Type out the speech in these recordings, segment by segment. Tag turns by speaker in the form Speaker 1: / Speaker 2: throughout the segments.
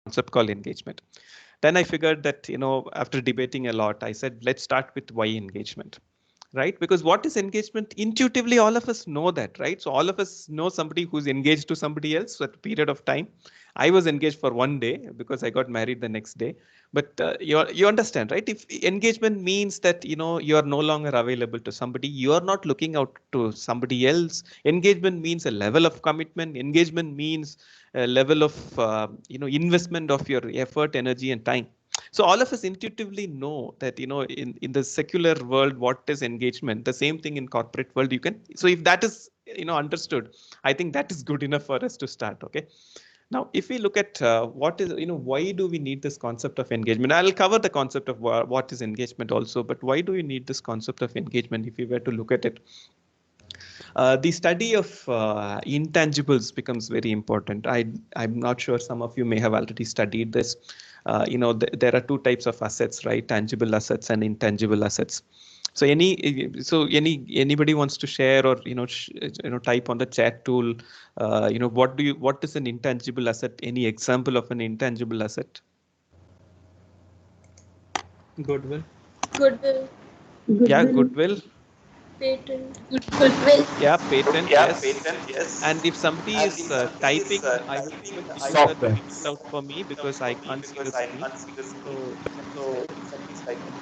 Speaker 1: concept called engagement. Then I figured that, after debating a lot, I said, let's start with why engagement, right? Because what is engagement? Intuitively, all of us know that, right? So all of us know somebody who's engaged to somebody else at a period of time. I was engaged for one day because I got married the next day. But you understand, right? If engagement means that, you are no longer available to somebody, you are not looking out to somebody else. Engagement means a level of commitment. Engagement means a level of, investment of your effort, energy, and time. So all of us intuitively know that, in the secular world, what is engagement? The same thing in corporate world. So if that is, understood, I think that is good enough for us to start. Okay. Now, if we look at what is, why do we need this concept of engagement? I'll cover the concept of what is engagement also, but why do we need this concept of engagement if we were to look at it? The study of intangibles becomes very important. I'm not sure some of you may have already studied this. There are two types of assets, right? Tangible assets and intangible assets. So anybody wants to share or type on the chat tool. What is an intangible asset? Any example of an intangible asset? Goodwill.
Speaker 2: Goodwill.
Speaker 1: Yeah, goodwill.
Speaker 2: Patent.
Speaker 3: Goodwill.
Speaker 1: Yeah, patent.
Speaker 3: Yeah,
Speaker 1: Yes.
Speaker 3: patent, yes.
Speaker 1: And if somebody
Speaker 3: And
Speaker 1: is
Speaker 3: if somebody is
Speaker 1: typing, I would
Speaker 3: typing,
Speaker 1: request
Speaker 3: I
Speaker 1: you sir
Speaker 3: would
Speaker 1: to
Speaker 4: Software.
Speaker 1: read it out for me because I can't see the
Speaker 3: because I
Speaker 1: screen.
Speaker 3: can't see the screen.
Speaker 1: So if somebody's
Speaker 3: So
Speaker 1: typing.
Speaker 3: if somebody's typing.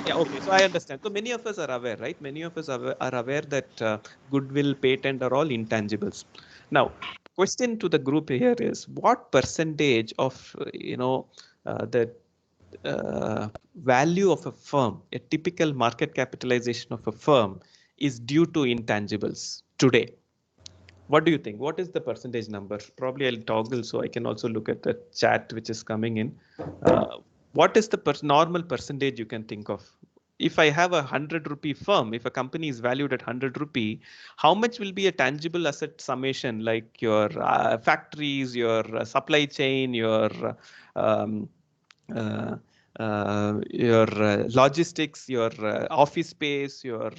Speaker 1: Yeah, okay. So I understand. So many of us are aware, right? Many of us are aware that goodwill, patent are all intangibles. Now, question to the group here is what percentage of, the value of a firm, a typical market capitalization of a firm is due to intangibles today? What do you think? What is the percentage number? Probably I'll toggle so I can also look at the chat which is coming in. What is the normal percentage you can think of? If I have ₹100 firm, if a company is valued at ₹100, how much will be a tangible asset summation like your factories, your supply chain, um, uh, your logistics, your office space, your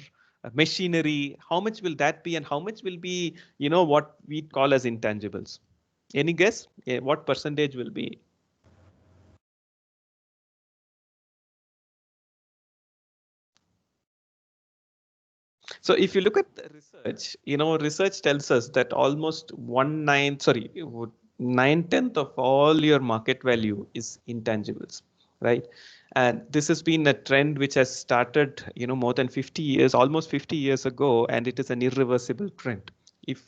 Speaker 1: machinery? How much will that be, and how much will be, what we call as intangibles? Any guess? What percentage will be? So if you look at the research, research tells us that almost 9/10 of all your market value is intangibles, right? And this has been a trend which has started, more than 50 years, almost 50 years ago, and it is an irreversible trend. If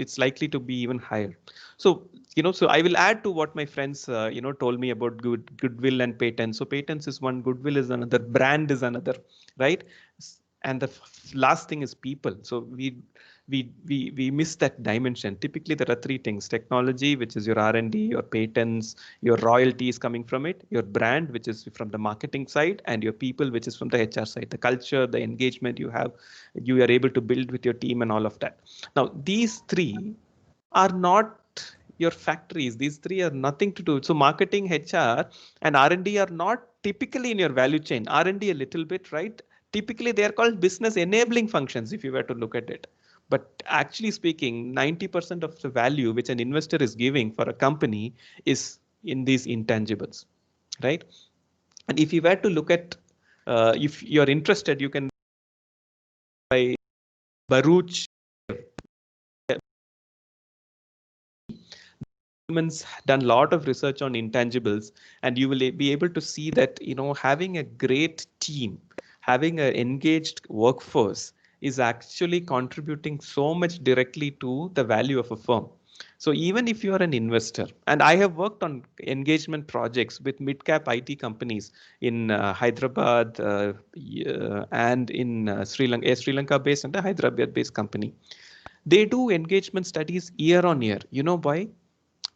Speaker 1: it's likely to be even higher. So, so I will add to what my friends, told me about goodwill and patents. So patents is one, goodwill is another, brand is another, right? And the last thing is people. So we miss that dimension. Typically there are three things: technology, which is your R&D, your patents, your royalties coming from it, your brand, which is from the marketing side, and your people, which is from the HR side, the culture, the engagement you are able to build with your team and all of that. Now these three are not your factories. These three are nothing to do. So marketing, HR, and R&D are not typically in your value chain. R&D a little bit, right? Typically they are called business enabling functions if you were to look at it. But actually speaking, 90% of the value which an investor is giving for a company is in these intangibles, right? And if you were to look at, if you're interested, you can by Baruch. Humans done a lot of research on intangibles, and you will be able to see that, having a great team, having an engaged workforce is actually contributing so much directly to the value of a firm. So even if you are an investor, and I have worked on engagement projects with mid-cap IT companies in Hyderabad and in Sri Lanka, a Sri Lanka based and a Hyderabad based company. They do engagement studies year on year. You know why?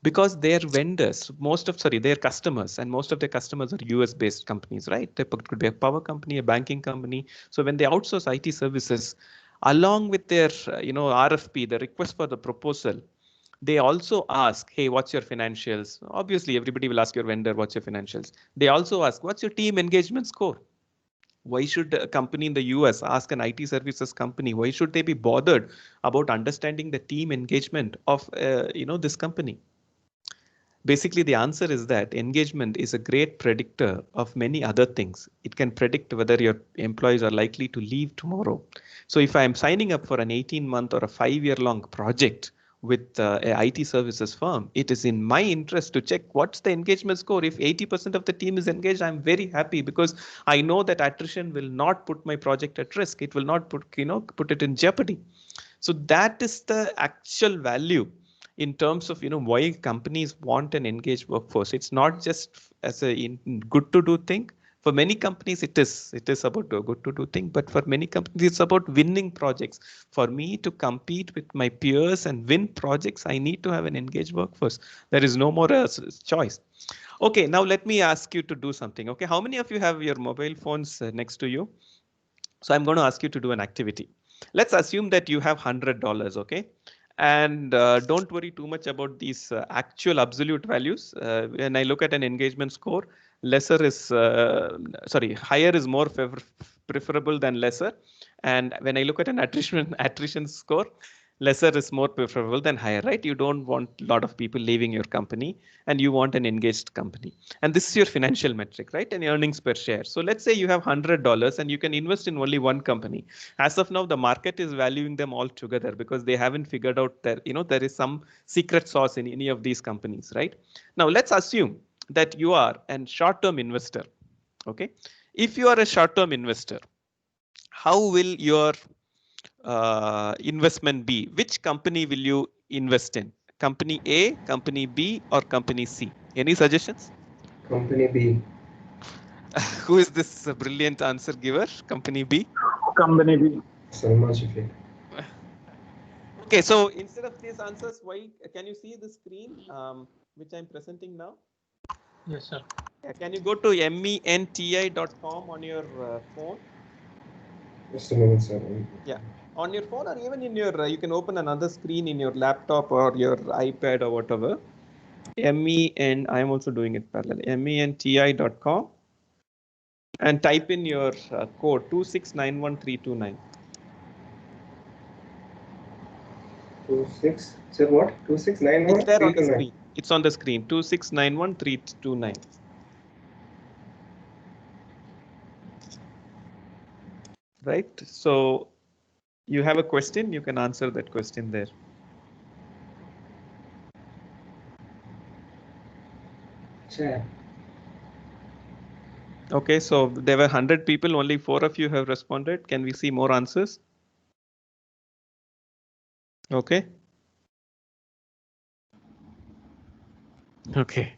Speaker 1: Because their vendors, their customers, and most of their customers are US based companies, right? They could be a power company, a banking company. So when they outsource IT services, along with their, RFP, the request for the proposal, they also ask, hey, what's your financials? Obviously, everybody will ask your vendor, what's your financials? They also ask, what's your team engagement score? Why should a company in the US ask an IT services company? Why should they be bothered about understanding the team engagement of, this company? Basically, the answer is that engagement is a great predictor of many other things. It can predict whether your employees are likely to leave tomorrow. So if I'm signing up for an 18-month or a 5-year long project with a IT services firm, it is in my interest to check what's the engagement score. If 80% of the team is engaged, I'm very happy because I know that attrition will not put my project at risk. It will not put it in jeopardy. So that is the actual value in terms of why companies want an engaged workforce. It's not just as a good to do thing. For many companies it is about a good to do thing, but for many companies it's about winning projects. For me to compete with my peers and win projects, I need to have an engaged workforce. There is no more choice. Okay, now let me ask you to do something. Okay, how many of you have your mobile phones next to you? So I'm going to ask you to do an activity. Let's assume that you have $100, okay? And don't worry too much about these actual absolute values. When I look at an engagement score, higher is more preferable than lesser. And when I look at an attrition score, lesser is more preferable than higher, right? You don't want a lot of people leaving your company and you want an engaged company. And this is your financial metric, right? And earnings per share. So let's say you have $100 and you can invest in only one company. As of now, the market is valuing them all together because they haven't figured out that, there is some secret sauce in any of these companies, right? Now let's assume that you are a short-term investor. Okay. If you are a short-term investor, how will your investment be? Which company will you invest in? Company A, company B, or company C? Any suggestions?
Speaker 3: Company B.
Speaker 1: Who is this brilliant answer giver? Company B?
Speaker 4: Company B.
Speaker 3: Salman Shafiq.
Speaker 1: Okay, so instead of these answers, why can you see the screen which I'm presenting now?
Speaker 4: Yes, sir.
Speaker 1: Yeah, can you go to menti.com on your phone?
Speaker 3: Just a moment, sir.
Speaker 1: Yeah, on your phone, or even in your, you can open another screen in your laptop or your iPad or whatever. I'm also doing it parallel. menti.com and type in your code 2691329.
Speaker 3: 26. Sir, what? 2691?
Speaker 1: It's there on the screen. It's on the screen. 2691329. Right. So you have a question, you can answer that question there.
Speaker 3: Chat.
Speaker 1: Okay, so there were 100 people, only 4 of you have responded. Can we see more answers? Okay. Okay.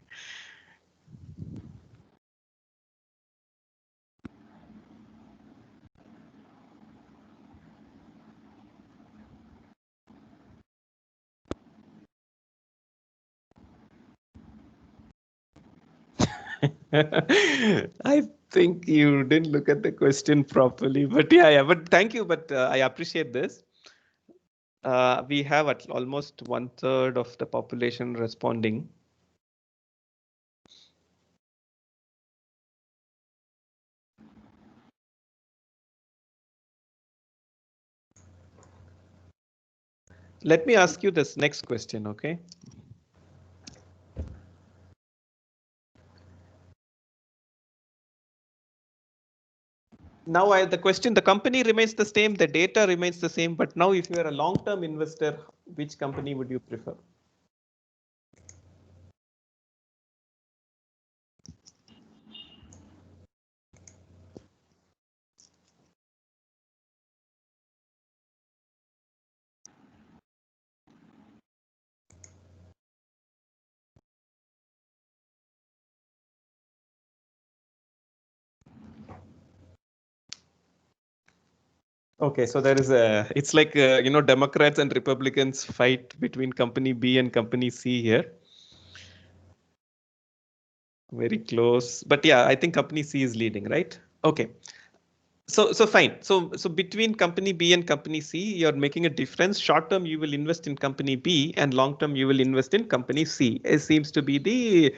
Speaker 1: I think you didn't look at the question properly, but yeah, but thank you. But I appreciate this. We have at almost 1/3 of the population responding. Let me ask you this next question, okay? Now the question, the company remains the same, the data remains the same, but now if you are a long-term investor, which company would you prefer? Okay, so there is it's like, Democrats and Republicans fight between company B and company C here. Very close, but yeah, I think company C is leading, right? Okay. So fine. So between company B and company C, you're making a difference. Short term, you will invest in company B, and long term, you will invest in company C. It seems to be the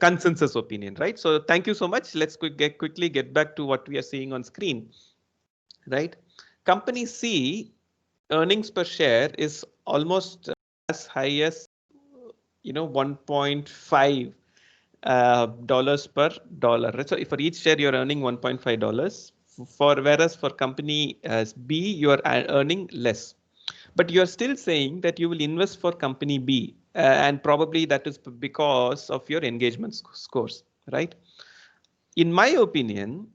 Speaker 1: consensus opinion, right? So thank you so much. Let's quickly get back to what we are seeing on screen, right? Company C earnings per share is almost as high as 1.5 dollars per dollar. Right? So for each share you're earning $1.5. Whereas for company B you are earning less. But you are still saying that you will invest for company B, and probably that is because of your engagement scores, right? In my opinion,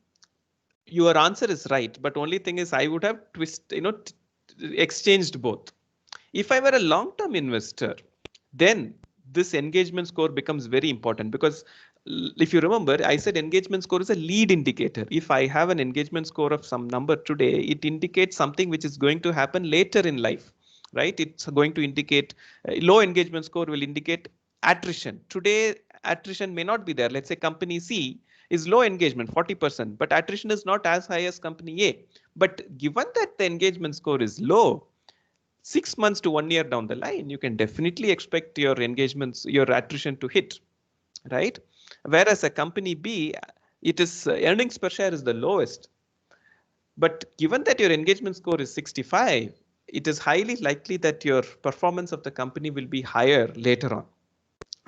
Speaker 1: your answer is right, but only thing is I would have exchanged both. If I were a long-term investor, then this engagement score becomes very important, because if you remember, I said engagement score is a lead indicator. If I have an engagement score of some number today, it indicates something which is going to happen later in life, right? It's going to indicate low engagement score will indicate attrition. Today, attrition may not be there. Let's say company C is low engagement, 40%, but attrition is not as high as company A. But given that the engagement score is low, 6 months to 1 year down the line, you can definitely expect your engagements, your attrition to hit, right? Whereas a company B, it is earnings per share is the lowest. But given that your engagement score is 65, it is highly likely that your performance of the company will be higher later on,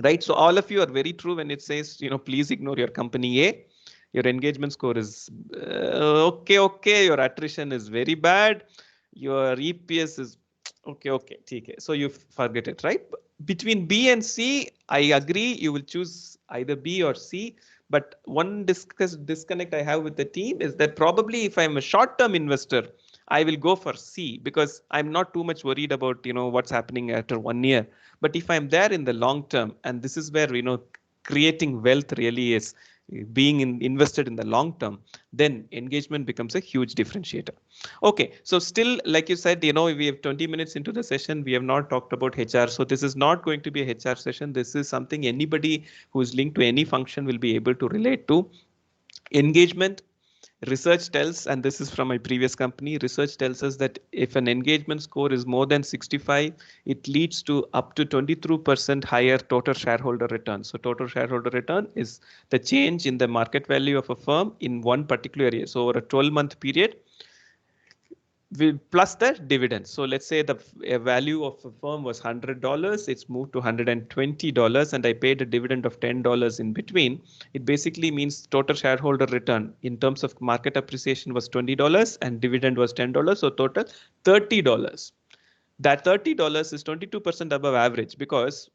Speaker 1: right? So all of you are very true when it says, please ignore your company A. Your engagement score is okay. Your attrition is very bad. Your EPS is okay. TK. So you forget it, right? Between B and C, I agree. You will choose either B or C. But one disconnect I have with the team is that probably if I'm a short-term investor, I will go for C, because I'm not too much worried about what's happening after 1 year. But if I'm there in the long term, and this is where creating wealth really is, being invested in the long term, then engagement becomes a huge differentiator. Okay, so still, like you said, we have 20 minutes into the session, we have not talked about HR. So this is not going to be a HR session. This is something anybody who is linked to any function will be able to relate to. Engagement. Research tells, and this is from my previous company, research tells us that if an engagement score is more than 65, it leads to up to 22% higher total shareholder return. So total shareholder return is the change in the market value of a firm in one particular year. So over a 12-month period, plus the dividends. So let's say the value of a firm was $100, it's moved to $120, and I paid a dividend of $10 in between. It basically means total shareholder return in terms of market appreciation was $20 and dividend was $10, so total $30. That $30 is 22% above average, because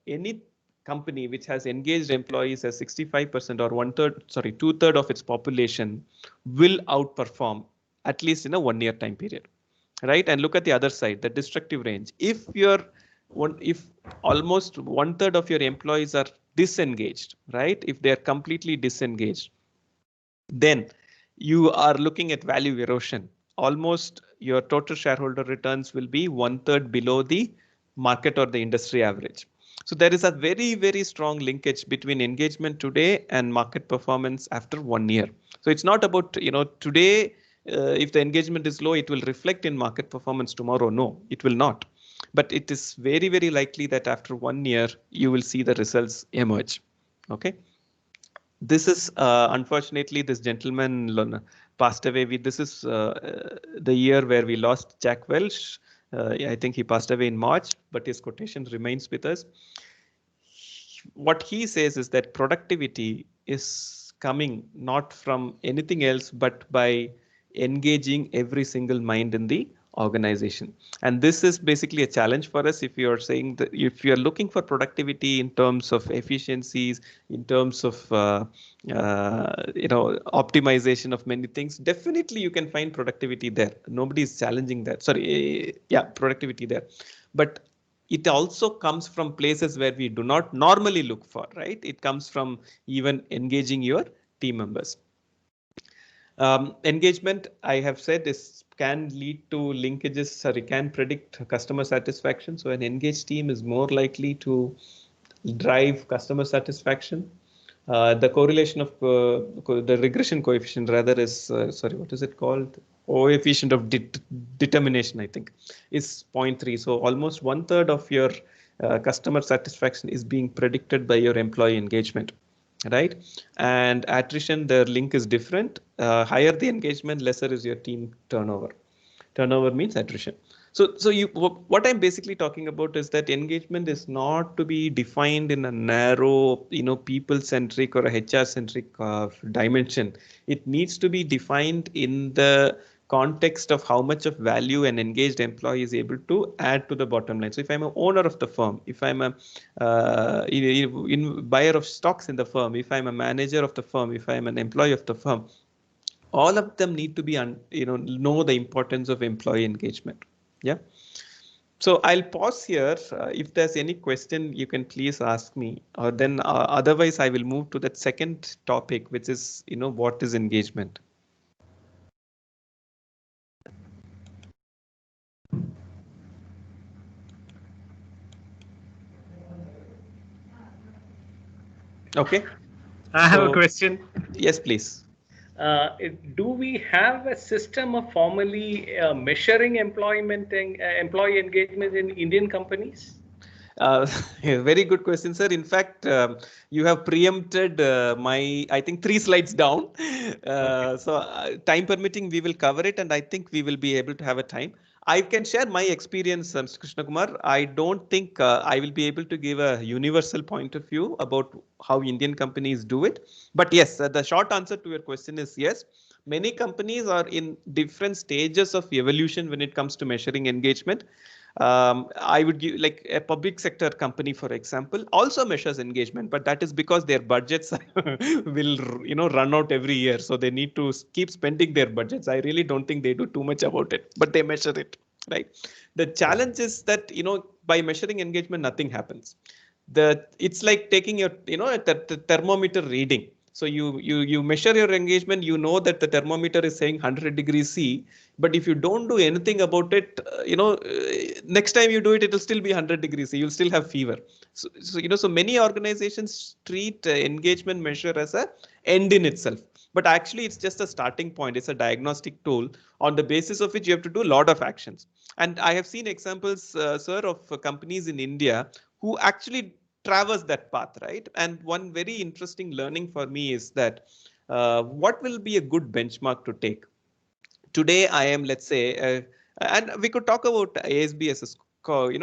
Speaker 1: any company which has engaged employees as 65% or 2/3 of its population will outperform at least in a 1 year time period, right? And look at the other side, the destructive range. If almost 1/3 of your employees are disengaged, right? If they are completely disengaged, then you are looking at value erosion. Almost your total shareholder returns will be 1/3 below the market or the industry average. So there is a very, very strong linkage between engagement today and market performance after 1 year. So it's not about, today, if the engagement is low, it will reflect in market performance tomorrow. No, it will not. But it is very, very likely that after 1 year, you will see the results emerge. Okay. This is unfortunately, this gentleman passed away. This is the year where we lost Jack Welch. I think he passed away in March, but his quotation remains with us. What he says is that productivity is coming not from anything else, but by engaging every single mind in the organization. And this is basically a challenge for us. If you're saying that, if you're looking for productivity in terms of efficiencies, in terms of optimization of many things, definitely you can find productivity there. Nobody is challenging that. Productivity there. But it also comes from places where we do not normally look for, right? It comes from even engaging your team members. Engagement, I have said, can lead to linkages, can predict customer satisfaction. So an engaged team is more likely to drive customer satisfaction. The correlation of the regression coefficient rather is, what is it called? Coefficient of determination, I think, is 0.3. So almost 1/3 of your customer satisfaction is being predicted by your employee engagement, right? And attrition, the link is different. Higher the engagement, lesser is your team turnover. Turnover means attrition. So what I'm basically talking about is that engagement is not to be defined in a narrow, people centric or a HR centric dimension. It needs to be defined in the context of how much of value an engaged employee is able to add to the bottom line. So if I'm an owner of the firm, if I'm a buyer of stocks in the firm, if I'm a manager of the firm, if I'm an employee of the firm, all of them need to be know the importance of employee engagement. Yeah. So I'll pause here. If there's any question, you can please ask me, or then otherwise I will move to that second topic, which is, what is engagement? Okay.
Speaker 5: I have a question.
Speaker 1: Yes, please.
Speaker 5: Do we have a system of formally measuring employee engagement in Indian companies?
Speaker 1: Very good question, sir. In fact, you have preempted I think 3 slides down.
Speaker 5: Okay.
Speaker 1: So time permitting, we will cover it, and I think we will be able to have a time. I can share my experience, Mr. Krishna Kumar. I don't think I will be able to give a universal point of view about how Indian companies do it. But yes, the short answer to your question is yes. Many companies are in different stages of evolution when it comes to measuring engagement. I would give like a public sector company, for example, also measures engagement, but that is because their budgets will run out every year, so they need to keep spending their budgets. I really don't think they do too much about it, but they measure it, right? The challenge is that by measuring engagement, nothing happens. It's like taking your the thermometer reading. So you measure your engagement, that the thermometer is saying 100 degrees C, but if you don't do anything about it, next time you do it, it'll still be 100 degrees C. You'll still have fever. So many organizations treat engagement measure as a end in itself, but actually it's just a starting point. It's a diagnostic tool on the basis of which you have to do a lot of actions. And I have seen examples, sir, of companies in India who actually traverse that path, right? And one very interesting learning for me is that what will be a good benchmark to take? Today, I am, let's say, and we could talk about ASB as a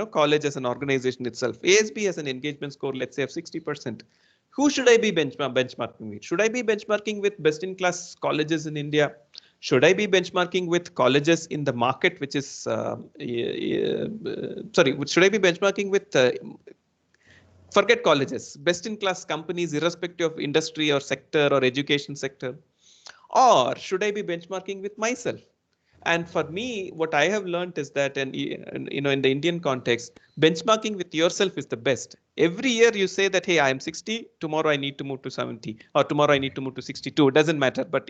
Speaker 1: college as an organization itself. ASB has an engagement score, let's say, of 60%. Who should I be benchmarking with? Should I be benchmarking with best-in-class colleges in India? Should I be benchmarking with colleges in the market, which is, sorry, should I be benchmarking with forget colleges, best-in-class companies, irrespective of industry or sector or education sector? Or should I be benchmarking with myself? And for me, what I have learned is that, and in the Indian context, benchmarking with yourself is the best. Every year you say that, hey, I am 60, tomorrow I need to move to 70, or tomorrow I need to move to 62. It doesn't matter. But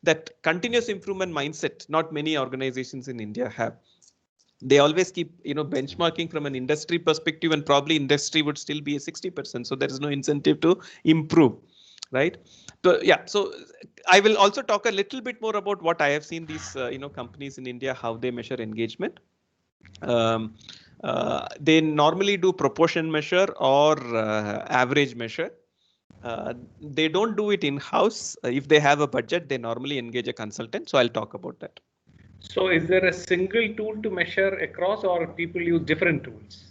Speaker 1: that continuous improvement mindset, not many organizations in India have. They always keep benchmarking from an industry perspective, and probably industry would still be a 60%. So there is no incentive to improve, right? So yeah, so I will also talk a little bit more about what I have seen these companies in India, how they measure engagement. They normally do proportion measure or average measure. They don't do it in-house. If they have a budget, they normally engage a consultant. So I'll talk about that.
Speaker 5: So is there a single tool to measure across, or people use different tools?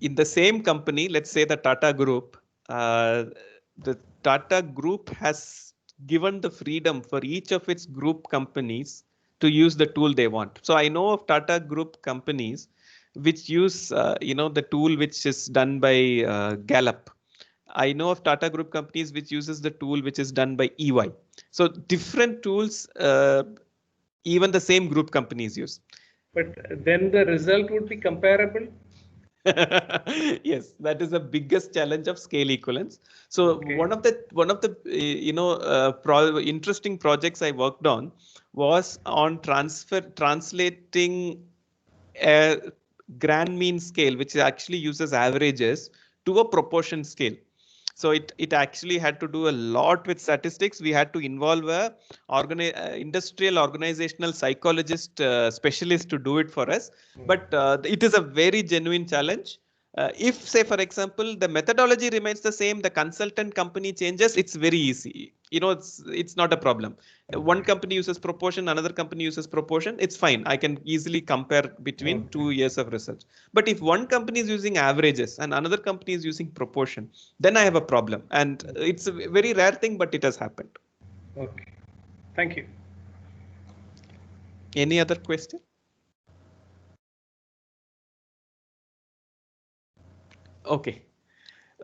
Speaker 1: In the same company, let's say the Tata Group, the Tata Group has given the freedom for each of its group companies to use the tool they want. So I know of Tata Group companies which use, the tool which is done by Gallup. I know of Tata Group companies which uses the tool which is done by EY. So different tools, even the same group companies use.
Speaker 5: But then the result would be comparable.
Speaker 1: Yes, that is the biggest challenge of scale equivalence. So
Speaker 5: Okay.
Speaker 1: one of the interesting projects I worked on was on translating a grand mean scale, which actually uses averages, to a proportion scale. So it actually had to do a lot with statistics. We had to involve a industrial organizational psychologist specialist to do it for us. But it is a very genuine challenge. If say, for example, the methodology remains the same, the consultant company changes, it's very easy. It's not a problem. One company uses proportion, another company uses proportion. It's fine. I can easily compare between 2 years of research. But if one company is using averages and another company is using proportion, then I have a problem. And it's a very rare thing, but it has happened.
Speaker 5: Okay. Thank you.
Speaker 1: Any other question? Okay.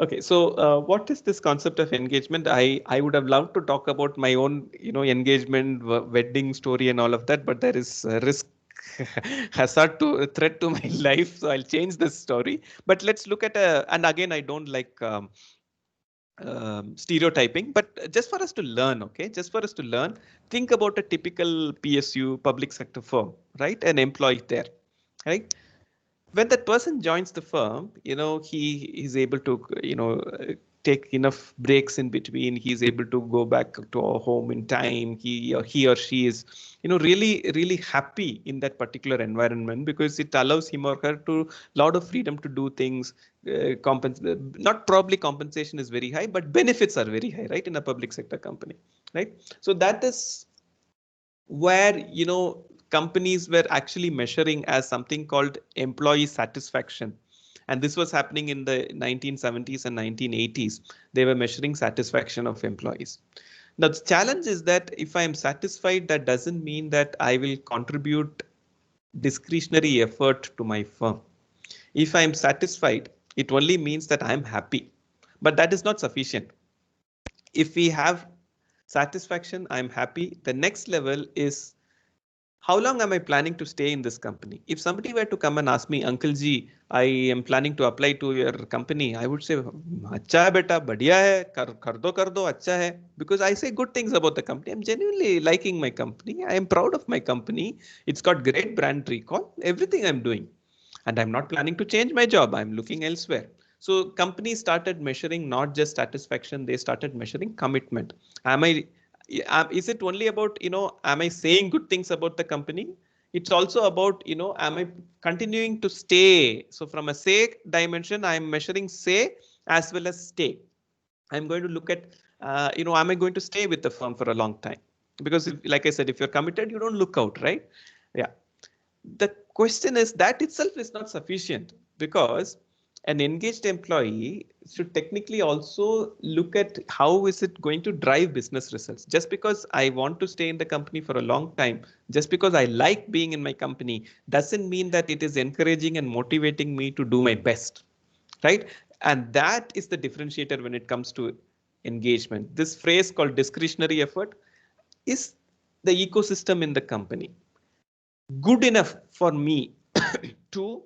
Speaker 1: Okay, so what is this concept of engagement? I would have loved to talk about my own, engagement, wedding story and all of that, but there is a risk, hazard to threat to my life, so I'll change this story. But let's look at and again, I don't like stereotyping, but just for us to learn, okay, just for us to learn, think about a typical PSU, public sector firm, right? An employee there, right? When that person joins the firm, he is able to, take enough breaks in between. He's able to go back to our home in time. He or she is, really, really happy in that particular environment because it allows him or her to lot of freedom to do things. Not probably compensation is very high, but benefits are very high, right? In a public sector company, right? So that is where companies were actually measuring as something called employee satisfaction, and this was happening in the 1970s and 1980s. They were measuring satisfaction of employees. Now the challenge is that if I am satisfied, that doesn't mean that I will contribute discretionary effort to my firm. If I am satisfied, it only means that I am happy, but that is not sufficient. If we have satisfaction, I'm happy, the next level is how long am I planning to stay in this company? If somebody were to come and ask me, Uncle Ji, I am planning to apply to your company, I would say, अच्छा है बेटा, बढ़िया है, कर दो, अच्छा है. Because I say good things about the company. I'm genuinely liking my company. I am proud of my company. It's got great brand recall, everything I'm doing. And I'm not planning to change my job. I'm looking elsewhere. So companies started measuring not just satisfaction, they started measuring commitment. Is it only about, am I saying good things about the company? It's also about, am I continuing to stay? So from a say dimension, I'm measuring say as well as stay. I'm going to look at, am I going to stay with the firm for a long time? Because like I said, if you're committed, you don't look out, right? Yeah. The question is that itself is not sufficient, because an engaged employee should technically also look at how is it going to drive business results. Just because I want to stay in the company for a long time, just because I like being in my company, doesn't mean that it is encouraging and motivating me to do my best, right? And that is the differentiator when it comes to engagement. This phrase called discretionary effort is the ecosystem in the company good enough for me to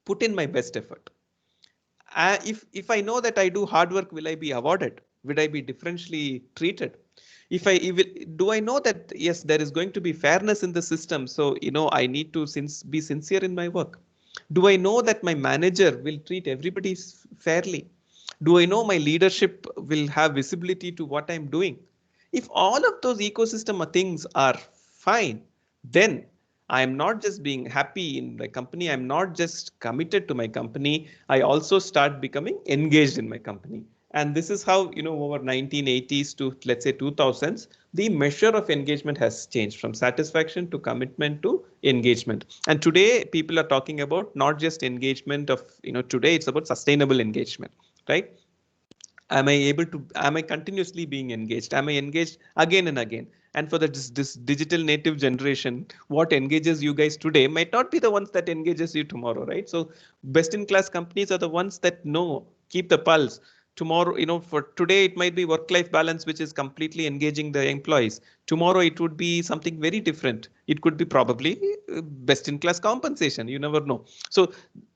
Speaker 1: put in my best effort? If I know that I do hard work, will I be awarded? Will I be differentially treated? Do I know that yes, there is going to be fairness in the system, so I need to be sincere in my work? Do I know that my manager will treat everybody fairly? Do I know my leadership will have visibility to what I'm doing? If all of those ecosystem things are fine, then I am not just being happy in the company. I'm not just committed to my company. I also start becoming engaged in my company. And this is how, over 1980s to let's say 2000s, the measure of engagement has changed from satisfaction to commitment to engagement. And today people are talking about not just engagement of, today it's about sustainable engagement, right? Am I continuously being engaged? Am I engaged again and again? And for this digital native generation, what engages you guys today might not be the ones that engages you tomorrow, right? So best in class companies are the ones that know, keep the pulse. Tomorrow, for today, it might be work-life balance, which is completely engaging the employees. Tomorrow, it would be something very different. It could be probably best in class compensation. You never know. So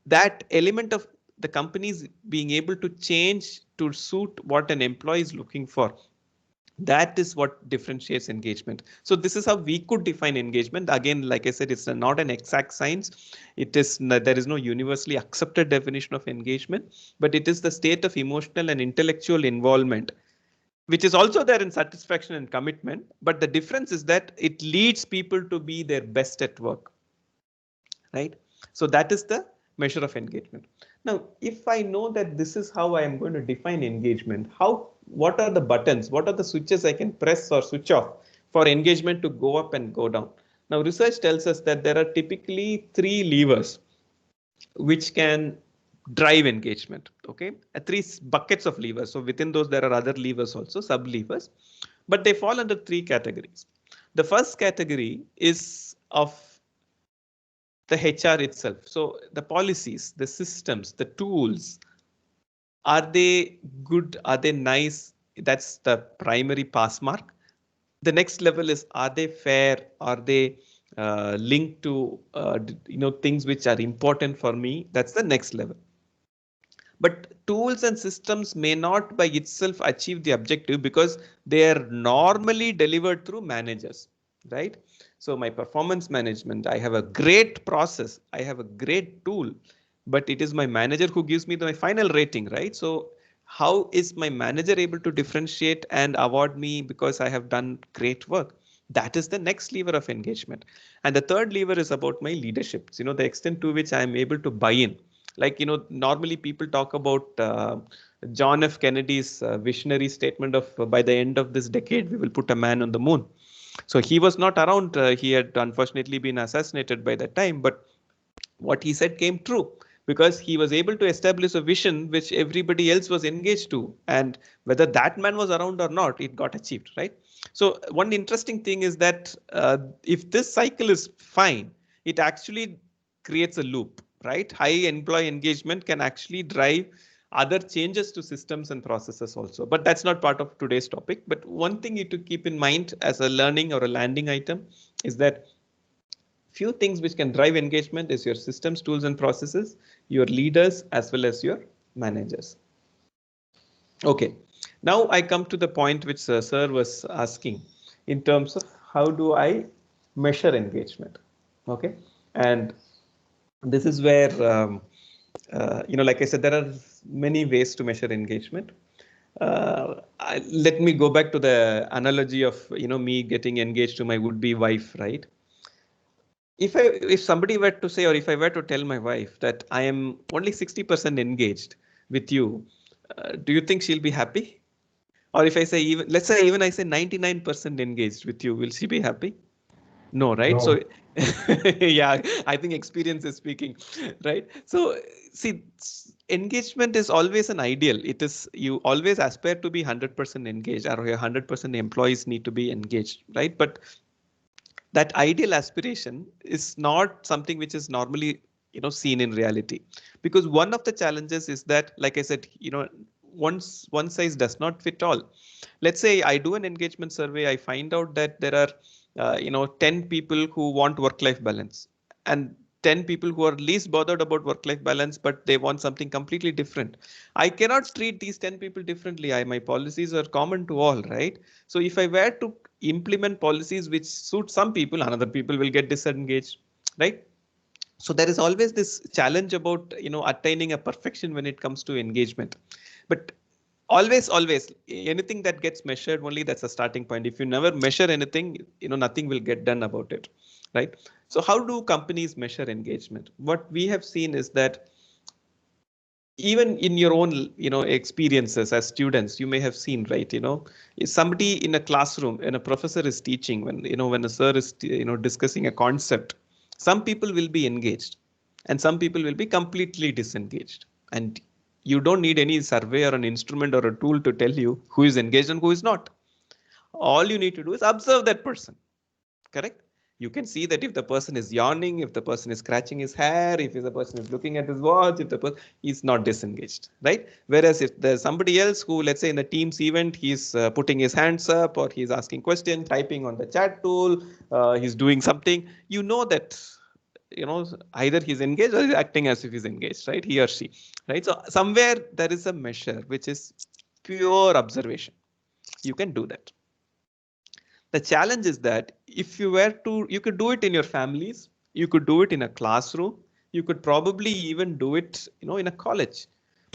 Speaker 1: that element of the companies being able to change to suit what an employee is looking for, that is what differentiates engagement. So this is how we could define engagement. Again, like I said, it's not an exact science. There is no universally accepted definition of engagement, but it is the state of emotional and intellectual involvement, which is also there in satisfaction and commitment. But the difference is that it leads people to be their best at work, right? So that is the measure of engagement. Now, if I know that this is how I am going to define engagement, what are the buttons, what are the switches I can press or switch off for engagement to go up and go down? Now, research tells us that there are typically 3 levers which can drive engagement. Okay, 3 buckets of levers. So within those, there are other levers also, sub levers, but they fall under 3 categories. The first category is of the HR itself. So the policies, the systems, the tools, are they good? Are they nice? That's the primary pass mark. The next level is, are they fair? Are they linked to things which are important for me? That's the next level. But tools and systems may not by itself achieve the objective because they are normally delivered through managers, right? So my performance management, I have a great process, I have a great tool, but it is my manager who gives me my final rating, right? So how is my manager able to differentiate and award me because I have done great work? That is the next lever of engagement. And the third lever is about my leadership. So, the extent to which I am able to buy in. Like, normally people talk about John F. Kennedy's visionary statement of by the end of this decade, we will put a man on the moon. So he was not around. He had unfortunately been assassinated by that time. But what he said came true because he was able to establish a vision which everybody else was engaged to. And whether that man was around or not, it got achieved, right? So one interesting thing is that if this cycle is fine, it actually creates a loop, right? High employee engagement can actually drive other changes to systems and processes also. But that's not part of today's topic. But one thing you to keep in mind as a learning or a landing item is that few things which can drive engagement is your systems, tools and processes, your leaders, as well as your managers. Okay, now I come to the point which sir was asking in terms of how do I measure engagement. Okay, and this is where, like I said, there are many ways to measure engagement. Let me go back to the analogy of, me getting engaged to my would-be wife, right? If somebody were to say, or if I were to tell my wife that I am only 60% engaged with you, do you think she'll be happy? Or if I say let's say even I say 99% engaged with you, will she be happy? No, right?
Speaker 3: No.
Speaker 1: So yeah, I think experience is speaking, right? So see, engagement is always an ideal. It is, you always aspire to be 100% engaged, or 100% employees need to be engaged, right? But that ideal aspiration is not something which is normally seen in reality, because one of the challenges is that, like I said, one size does not fit all. Let's say I do an engagement survey, I find out that there are 10 people who want work-life balance and 10 people who are least bothered about work-life balance, but they want something completely different. I cannot treat these 10 people differently. My policies are common to all, right? So if I were to implement policies which suit some people, another people will get disengaged, right? So there is always this challenge about attaining a perfection when it comes to engagement. But always anything that gets measured, only that's a starting point. If you never measure anything, nothing will get done about it, right? So how do companies measure engagement? What we have seen is that even in your own experiences as students, you may have seen, right? If somebody in a classroom and a professor is teaching, when a sir is discussing a concept, some people will be engaged and some people will be completely disengaged. And you don't need any survey or an instrument or a tool to tell you who is engaged and who is not. All you need to do is observe that person. Correct? You can see that if the person is yawning, if the person is scratching his hair, if the person is looking at his watch, if the person is not disengaged, right? Whereas if there's somebody else who, let's say in the Teams event, he's putting his hands up, or he's asking questions, typing on the chat tool, he's doing something, that either he's engaged or he's acting as if he's engaged, right? He or she, right? So somewhere there is a measure which is pure observation. You can do that. The challenge is that if you were to, you could do it in your families, you could do it in a classroom, you could probably even do it, in a college.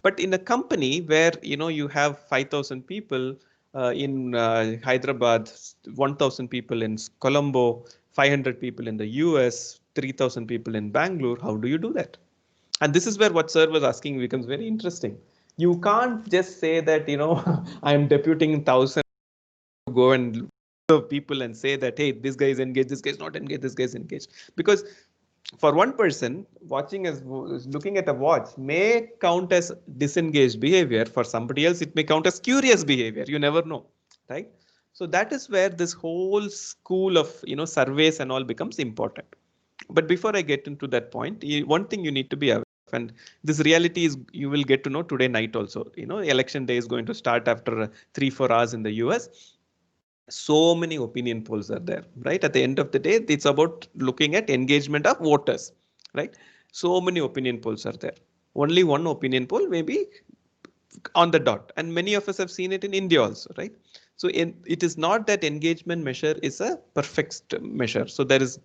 Speaker 1: But in a company where, you have 5,000 people in Hyderabad, 1,000 people in Colombo, 500 people in the US, 3,000 people in Bangalore, how do you do that? And this is where what sir was asking becomes very interesting. You can't just say that, I am deputing 1,000 to go and serve people and say that, hey, this guy is engaged, this guy is not engaged, this guy is engaged. Because for one person watching as looking at a watch may count as disengaged behavior. For somebody else, it may count as curious behavior. You never know, right? So that is where this whole school of, surveys and all becomes important. But before I get into that point, one thing you need to be aware of, and this reality is you will get to know today night also. Election day is going to start after 3-4 hours in the US. So many opinion polls are there, right? At the end of the day, it's about looking at engagement of voters, right? So many opinion polls are there. Only one opinion poll may be on the dot, and many of us have seen it in India also, right? So it is not that engagement measure is a perfect measure. So there is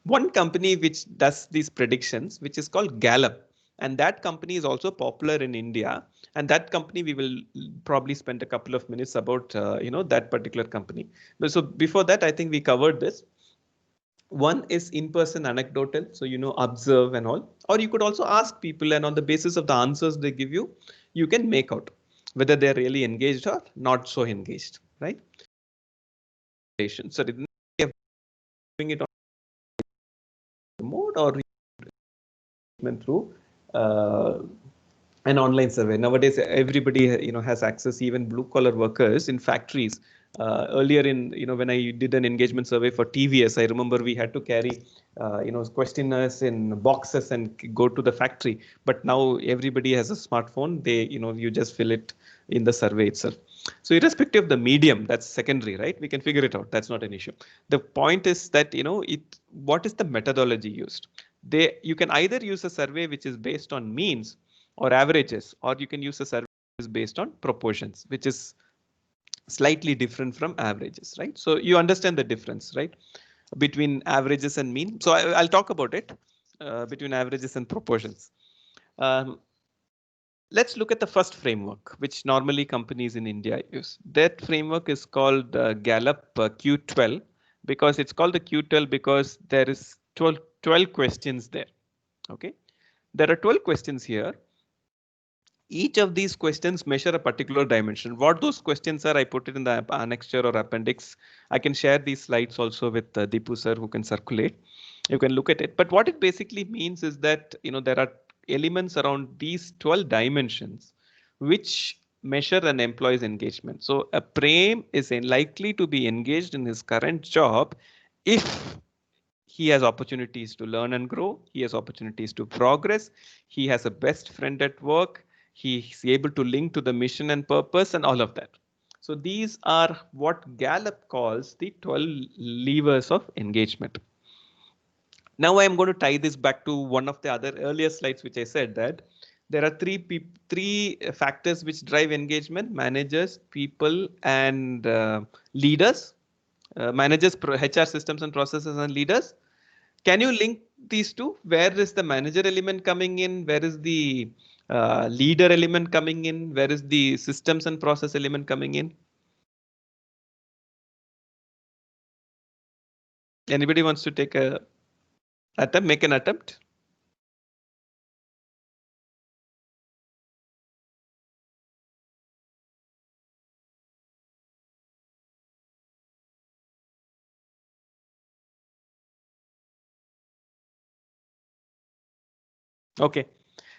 Speaker 1: one company which does these predictions, which is called Gallup, and that company is also popular in India. And that company we will probably spend a couple of minutes about that particular company. So before that, I think we covered this. One is in-person anecdotal, so observe and all, or you could also ask people, and on the basis of the answers they give you, you can make out whether they're really engaged or not so engaged, right? So doing it on remote or through an online survey. Nowadays, everybody has access, even blue collar workers in factories. Earlier when I did an engagement survey for TVS, I remember we had to carry questionnaires in boxes and go to the factory. But now everybody has a smartphone. You just fill it in the survey itself. So irrespective of the medium, that's secondary, right? We can figure it out. That's not an issue. The point is that what is the methodology used? You can either use a survey which is based on means or averages, or you can use a survey based on proportions, which is slightly different from averages, right? So you understand the difference, right, between averages and mean. So I'll talk about it between averages and proportions. Let's look at the first framework, which normally companies in India use. That framework is called Gallup Q12, because it's called the Q12 because there is 12 questions there. Okay, there are 12 questions here. Each of these questions measure a particular dimension. What those questions are, I put it in the annexure or appendix. I can share these slides also with Deepu sir, who can circulate. You can look at it. But what it basically means is that there are elements around these 12 dimensions which measure an employee's engagement. So a Prem is likely to be engaged in his current job if he has opportunities to learn and grow. He has opportunities to progress. He has a best friend at work. He's able to link to the mission and purpose and all of that. So these are what Gallup calls the 12 levers of engagement. Now I am going to tie this back to one of the other earlier slides, which I said that there are three factors which drive engagement: managers, people, and leaders. Managers, HR systems and processes, and leaders. Can you link these two? Where is the manager element coming in? Where is the leader element coming in? Where is the systems and process element coming in? Anybody wants to take a attempt, make an attempt? Okay.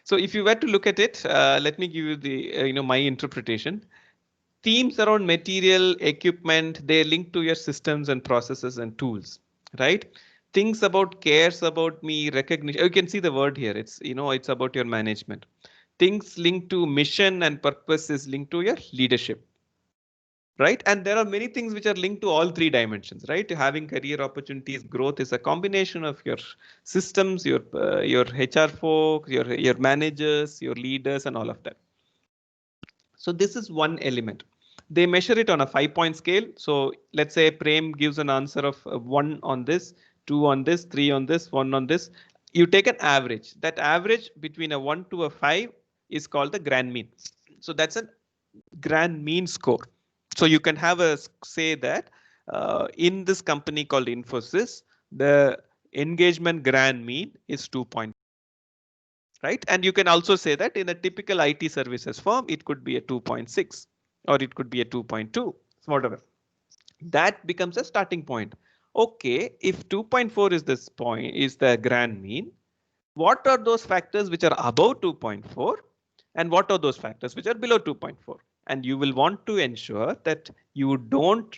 Speaker 1: So if you were to look at it, let me give you the my interpretation. Themes around material, equipment, they link to your systems and processes and tools, right? Things about cares about me, recognition. You can see the word here. It's it's about your management. Things linked to mission and purpose is linked to your leadership, right? And there are many things which are linked to all three dimensions, right? Having career opportunities, growth is a combination of your systems, your HR folks, your managers, your leaders, and all of that. So this is one element. They measure it on a 5-point scale. So let's say Prem gives an answer of 1 on this, 2 on this, 3 on this, 1 on this. You take an average. That average between a 1 to a 5 is called the grand mean. So that's a grand mean score. So you can have a say that in this company called Infosys, the engagement grand mean is 2 point, right? And you can also say that in a typical IT services firm, it could be a 2.6 or it could be a 2.2, whatever. That becomes a starting point. Okay, if 2.4 is this point, is the grand mean, what are those factors which are above 2.4 and what are those factors which are below 2.4? And you will want to ensure that you don't,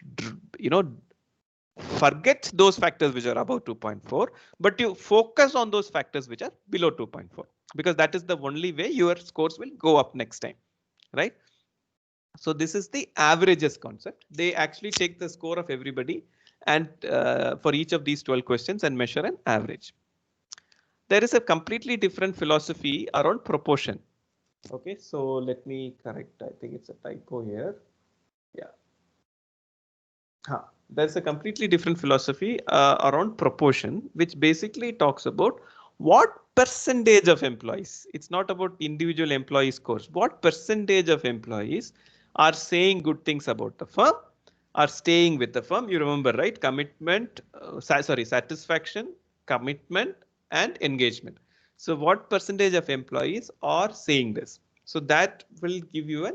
Speaker 1: forget those factors which are above 2.4, but you focus on those factors which are below 2.4, because that is the only way your scores will go up next time, right? So this is the averages concept. They actually take the score of everybody and for each of these 12 questions and measure an average. There is a completely different philosophy around proportion. Okay, so let me correct. I think it's a typo here. Yeah. There's a completely different philosophy around proportion, which basically talks about what percentage of employees. It's not about individual employee scores. What percentage of employees are saying good things about the firm, are staying with the firm? You remember, right? Commitment, satisfaction, commitment, and engagement. So what percentage of employees are saying this? So that will give you a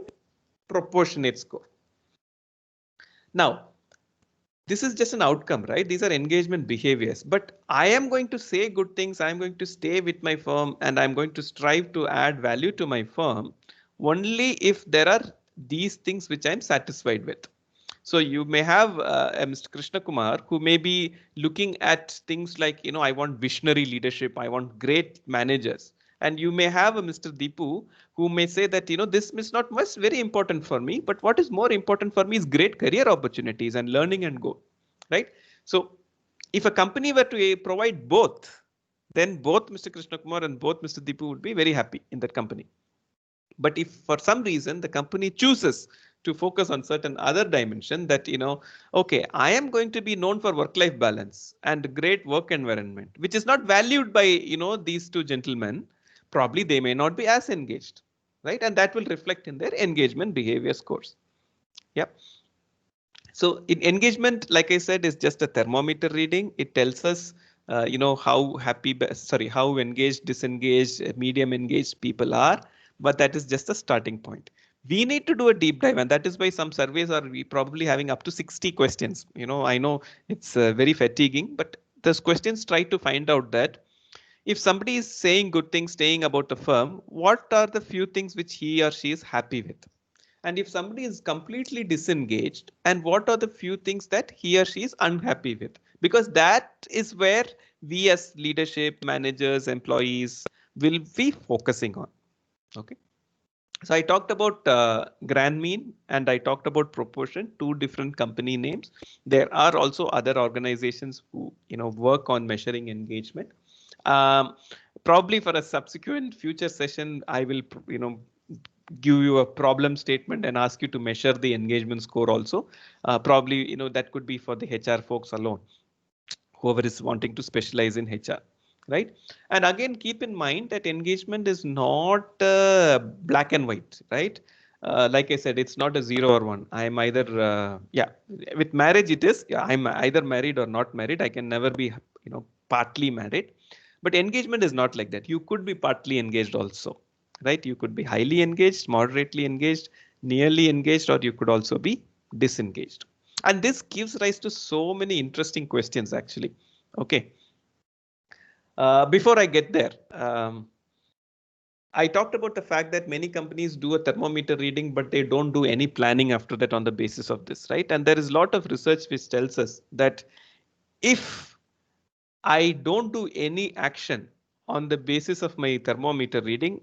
Speaker 1: proportionate score. Now, this is just an outcome, right? These are engagement behaviors, but I am going to say good things. I'm going to stay with my firm and I'm going to strive to add value to my firm only if there are these things which I'm satisfied with. So you may have Mr. Krishna Kumar who may be looking at things like, I want visionary leadership. I want great managers. And you may have a Mr. Deepu who may say that, this is not much very important for me, but what is more important for me is great career opportunities and learning and go, right? So if a company were to provide both, then both Mr. Krishna Kumar and both Mr. Deepu would be very happy in that company. But if for some reason the company chooses to focus on certain other dimension that, okay, I am going to be known for work-life balance and great work environment, which is not valued by, these two gentlemen, probably they may not be as engaged, right? And that will reflect in their engagement behavior scores. Yep. So in engagement, like I said, is just a thermometer reading. It tells us, how happy, how engaged, disengaged, medium engaged people are. But that is just a starting point. We need to do a deep dive, and that is why some surveys are we probably having up to 60 questions. I know it's very fatiguing, but those questions try to find out that if somebody is saying good things, saying about the firm, what are the few things which he or she is happy with? And if somebody is completely disengaged, and what are the few things that he or she is unhappy with? Because that is where we as leadership, managers, employees will be focusing on. Okay. So I talked about grand mean and I talked about proportion, two different company names. There are also other organizations who work on measuring engagement. Probably for a subsequent future session, I will give you a problem statement and ask you to measure the engagement score also. Probably that could be for the HR folks alone, whoever is wanting to specialize in HR. Right. And again, keep in mind that engagement is not black and white, right? Like I said, it's not a 0 or 1. I'm either, with marriage it is, I'm either married or not married. I can never be, partly married. But engagement is not like that. You could be partly engaged also, right? You could be highly engaged, moderately engaged, nearly engaged, or you could also be disengaged. And this gives rise to so many interesting questions actually. Okay. Before I get there, I talked about the fact that many companies do a thermometer reading, but they don't do any planning after that on the basis of this, right? And there is a lot of research which tells us that if I don't do any action on the basis of my thermometer reading,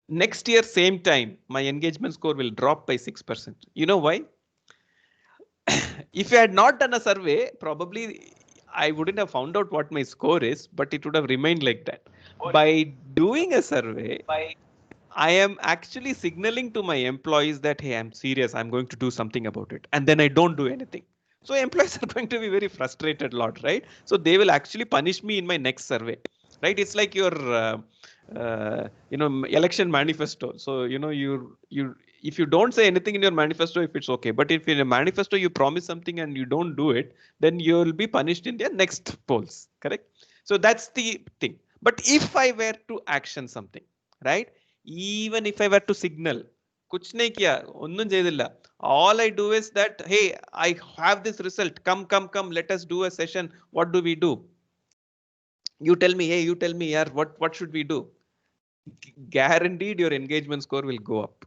Speaker 1: next year, same time, my engagement score will drop by 6%. You know why? If I had not done a survey, probably I wouldn't have found out what my score is, but it would have remained like that. By doing a survey, I am actually signaling to my employees that, hey, I'm serious, I'm going to do something about it. And then I don't do anything. So employees are going to be very frustrated a lot, right? So they will actually punish me in my next survey, right? It's like your, election manifesto. So, if you don't say anything in your manifesto, if it's okay, but if in a manifesto you promise something and you don't do it, then you will be punished in the next polls, correct? So that's the thing. But if I were to action something, right? Even if I were to signal, kuch nahi kiya, onnum cheyidilla. All I do is that, hey, I have this result. Come, let us do a session. What do we do? You tell me, hey, you tell me, yeah, what should we do? Guaranteed your engagement score will go up,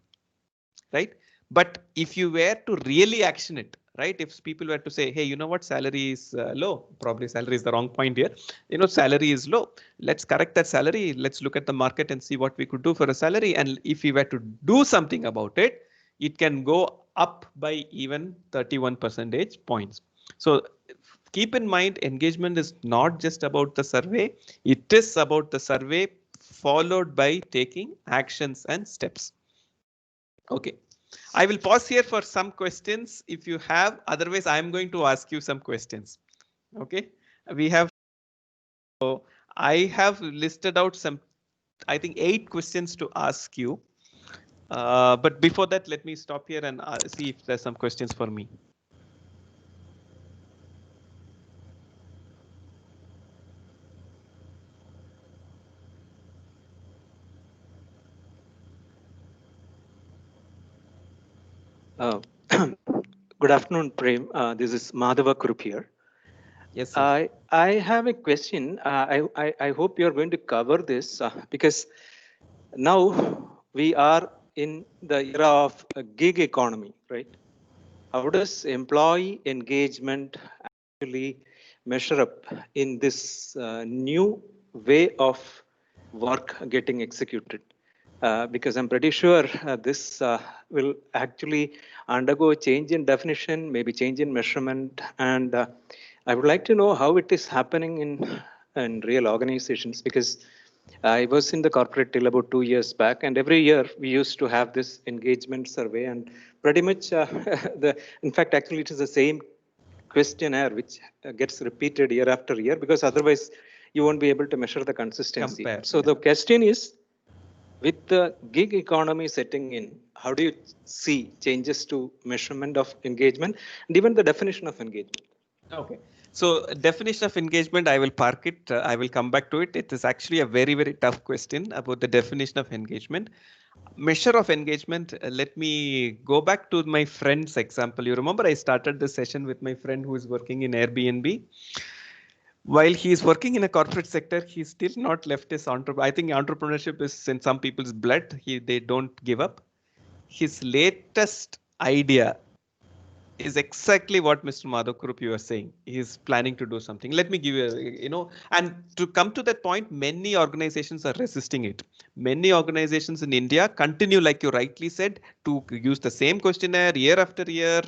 Speaker 1: right? But if you were to really action it, right? If people were to say, hey, you know what, salary is low, probably salary is the wrong point here. You know, salary is low. Let's correct that salary. Let's look at the market and see what we could do for a salary. And if we were to do something about it, it can go up by even 31 percentage points. So keep in mind, engagement is not just about the survey. It is about the survey followed by taking actions and steps. Okay. I will pause here for some questions if you have. Otherwise, I am going to ask you some questions. Okay. We have. So I have listed out some, I think 8 questions to ask you. But before that, let me stop here and see if there's some questions for me.
Speaker 6: Good afternoon, Prem. This is Madhava Kurup here.
Speaker 1: Yes, sir.
Speaker 6: I have a question. I hope you're going to cover this because now we are in the era of a gig economy, right? How does employee engagement actually measure up in this new way of work getting executed? Because I'm pretty sure this will actually undergo a change in definition, maybe change in measurement. And I would like to know how it is happening in real organizations, because I was in the corporate till about 2 years back, and every year we used to have this engagement survey, and pretty much in fact, actually it is the same questionnaire which gets repeated year after year, because otherwise you won't be able to measure the consistency.
Speaker 1: Compare,
Speaker 6: So
Speaker 1: yeah.
Speaker 6: the question is, with the gig economy setting in, how do you see changes to measurement of engagement and even the definition of engagement?
Speaker 1: Okay. So definition of engagement, I will park it. I will come back to it. It is actually a very, very tough question about the definition of engagement. Measure of engagement. Let me go back to my friend's example. You remember I started this session with my friend who is working in Airbnb. While he is working in a corporate sector, he's still not left his entrepreneur. I think entrepreneurship is in some people's blood. They don't give up. His latest idea is exactly what Mr. Madhav Kurup you are saying. He's planning to do something. Let me give you and to come to that point, many organizations are resisting it. Many organizations in India continue, like you rightly said, to use the same questionnaire year after year,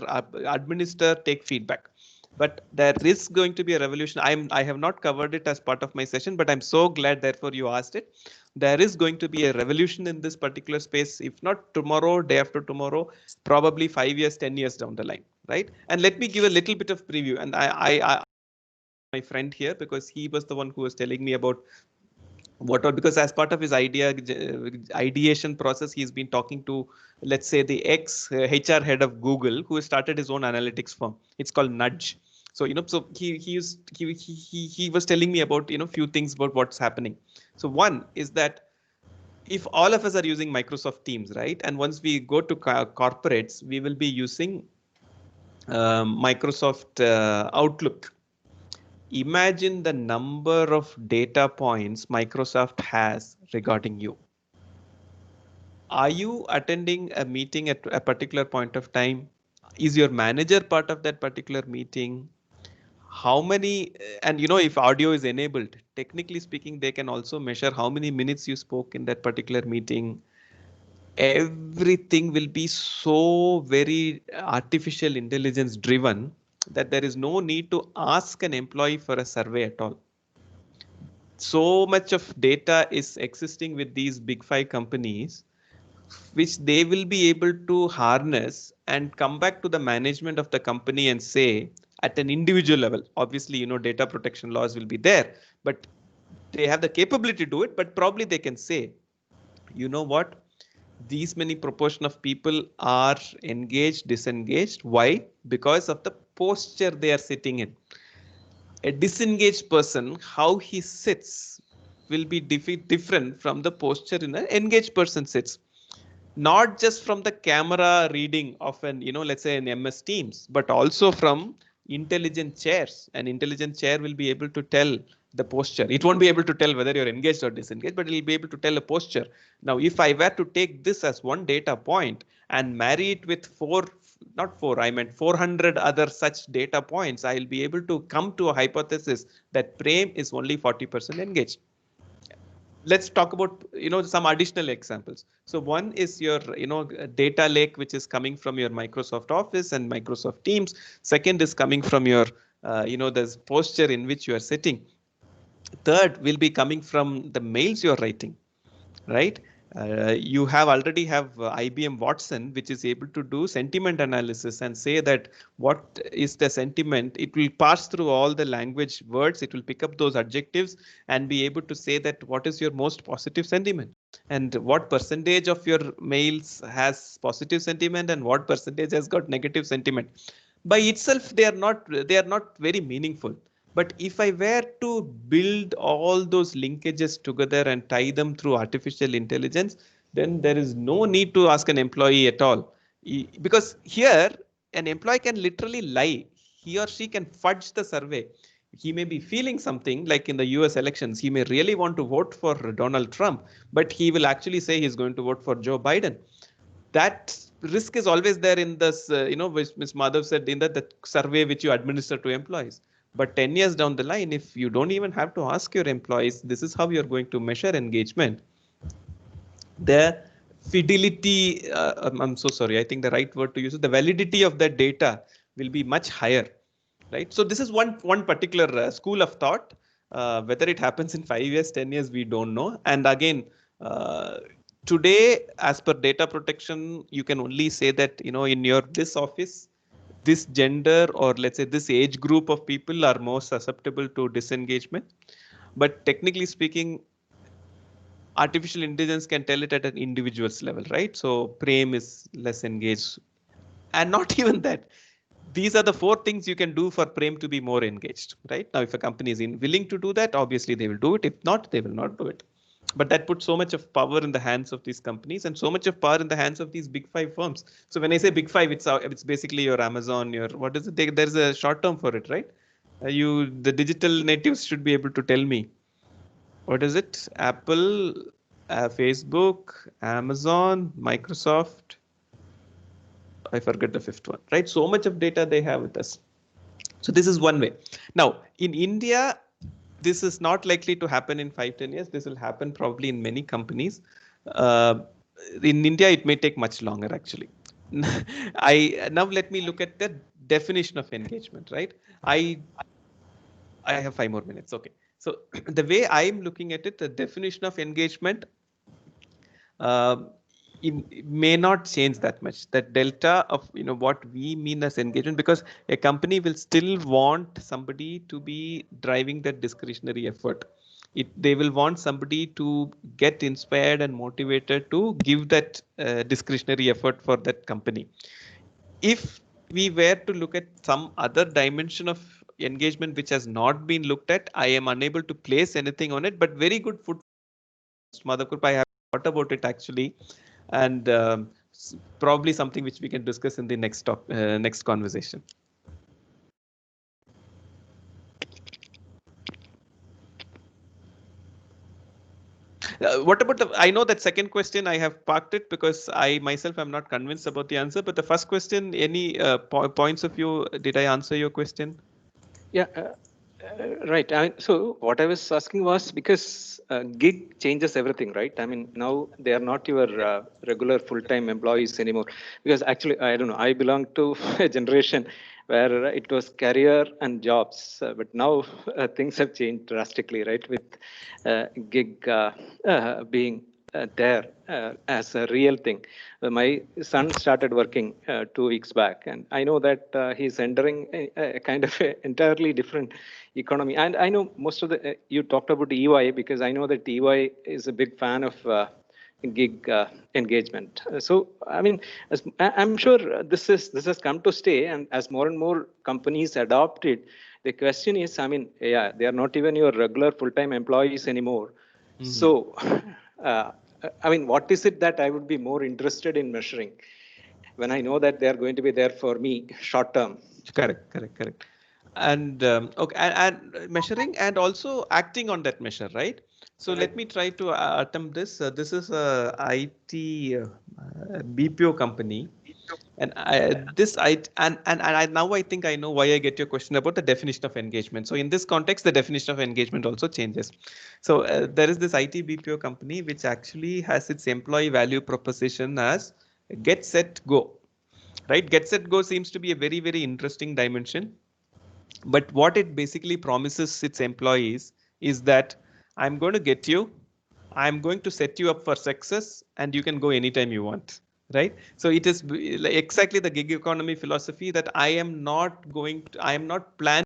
Speaker 1: administer, take feedback. But there is going to be a revolution. I have not covered it as part of my session, but I'm so glad, therefore, you asked it. There is going to be a revolution in this particular space, if not tomorrow, day after tomorrow, probably 5 years, 10 years down the line, right? And let me give a little bit of preview. And I my friend here, because he was the one who was telling me about because as part of his ideation process, he's been talking to, let's say, the ex HR head of Google, who has started his own analytics firm. It's called Nudge. So so he was telling me about few things about what's happening. So one is that if all of us are using Microsoft Teams, right, and once we go to corporates, we will be using Microsoft Outlook. Imagine the number of data points Microsoft has regarding you. Are you attending a meeting at a particular point of time? Is your manager part of that particular meeting? How many, and if audio is enabled, technically speaking, they can also measure how many minutes you spoke in that particular meeting. Everything will be so very artificial intelligence driven that there is no need to ask an employee for a survey at all. So much of data is existing with these big 5 companies, which they will be able to harness and come back to the management of the company and say, at an individual level, obviously, data protection laws will be there, but they have the capability to do it. But probably they can say, you know what, these many proportion of people are engaged, disengaged. Why? Because of the posture they are sitting in. A disengaged person, how he sits will be different from the posture in an engaged person sits. Not just from the camera reading of an, let's say an MS Teams, but also from intelligent chairs. An intelligent chair will be able to tell the posture. It won't be able to tell whether you're engaged or disengaged, but it will be able to tell a posture. Now, if I were to take this as one data point and marry it with not four, I meant 400 other such data points, I'll be able to come to a hypothesis that Prem is only 40% engaged. Let's talk about some additional examples. So one is your data lake, which is coming from your Microsoft Office and Microsoft Teams. Second is coming from your the posture in which you are sitting. Third will be coming from the mails you're writing, right? You already have IBM Watson, which is able to do sentiment analysis and say that what is the sentiment. It will pass through all the language words. It will pick up those adjectives and be able to say that what is your most positive sentiment and what percentage of your mails has positive sentiment and what percentage has got negative sentiment. By itself, they are not very meaningful. But if I were to build all those linkages together and tie them through artificial intelligence, then there is no need to ask an employee at all. Because here, an employee can literally lie. He or she can fudge the survey. He may be feeling something like in the US elections. He may really want to vote for Donald Trump, but he will actually say he's going to vote for Joe Biden. That risk is always there in this, which Ms. Madhav said in the survey which you administer to employees. But 10 years down the line, if you don't even have to ask your employees, this is how you're going to measure engagement. The fidelity, I'm so sorry, I think the right word to use is the validity of that data will be much higher, right? So this is one particular school of thought. Whether it happens in 5 years, 10 years, we don't know. And again, today, as per data protection, you can only say that, in this office, this gender or let's say this age group of people are more susceptible to disengagement. But technically speaking, artificial intelligence can tell it at an individual's level, right? So Prem is less engaged. And not even that. These are the 4 things you can do for Prem to be more engaged, right? Now, if a company is willing to do that, obviously they will do it. If not, they will not do it. But that puts so much of power in the hands of these companies and so much of power in the hands of these big 5 firms. So when I say big 5, it's basically your Amazon, your what is it? There's a short term for it, right? The digital natives should be able to tell me. What is it? Apple, Facebook, Amazon, Microsoft. I forget the 5th one, right? So much of data they have with us. So this is one way. Now, in India, this is not likely to happen in 5-10 years. This will happen probably in many companies. In India, it may take much longer, actually. Now let me look at the definition of engagement, right? I have 5 more minutes. Okay. So the way I'm looking at it, the definition of engagement, it may not change that much. That delta of what we mean as engagement, because a company will still want somebody to be driving that discretionary effort. They will want somebody to get inspired and motivated to give that discretionary effort for that company. If we were to look at some other dimension of engagement which has not been looked at, I am unable to place anything on it. But very good food, Madhav, I have thought about it actually. And probably something which we can discuss in the next conversation. What about I know that second question, I have parked it because I myself am not convinced about the answer. But the first question, any points of view? Did I answer your question?
Speaker 6: Yeah. Right. So what I was asking was because gig changes everything, right? I mean, now they are not your regular full-time employees anymore. Because actually, I don't know, I belong to a generation where it was career and jobs. But now things have changed drastically, right? With gig being there as a real thing. My son started working 2 weeks back, and I know that he's entering a kind of entirely different economy. And I know most of the you talked about EY, because I know that EY is a big fan of gig engagement. So I mean, I'm sure this has come to stay, and as more and more companies adopt it, the question is, I mean, yeah, they are not even your regular full-time employees anymore. So, I mean, what is it that I would be more interested in measuring when I know that they are going to be there for me short term?
Speaker 1: Correct. And okay, and measuring and also acting on that measure, right? So let me try to attempt this. This is a IT BPO company. And now I think I know why I get your question about the definition of engagement. So in this context, the definition of engagement also changes. So there is this IT BPO company which actually has its employee value proposition as get, set, go. Right? Get, set, go seems to be a very, very interesting dimension. But what it basically promises its employees is that I'm going to get you, I'm going to set you up for success, and you can go anytime you want. Right. So it is exactly the gig economy philosophy that I am not planning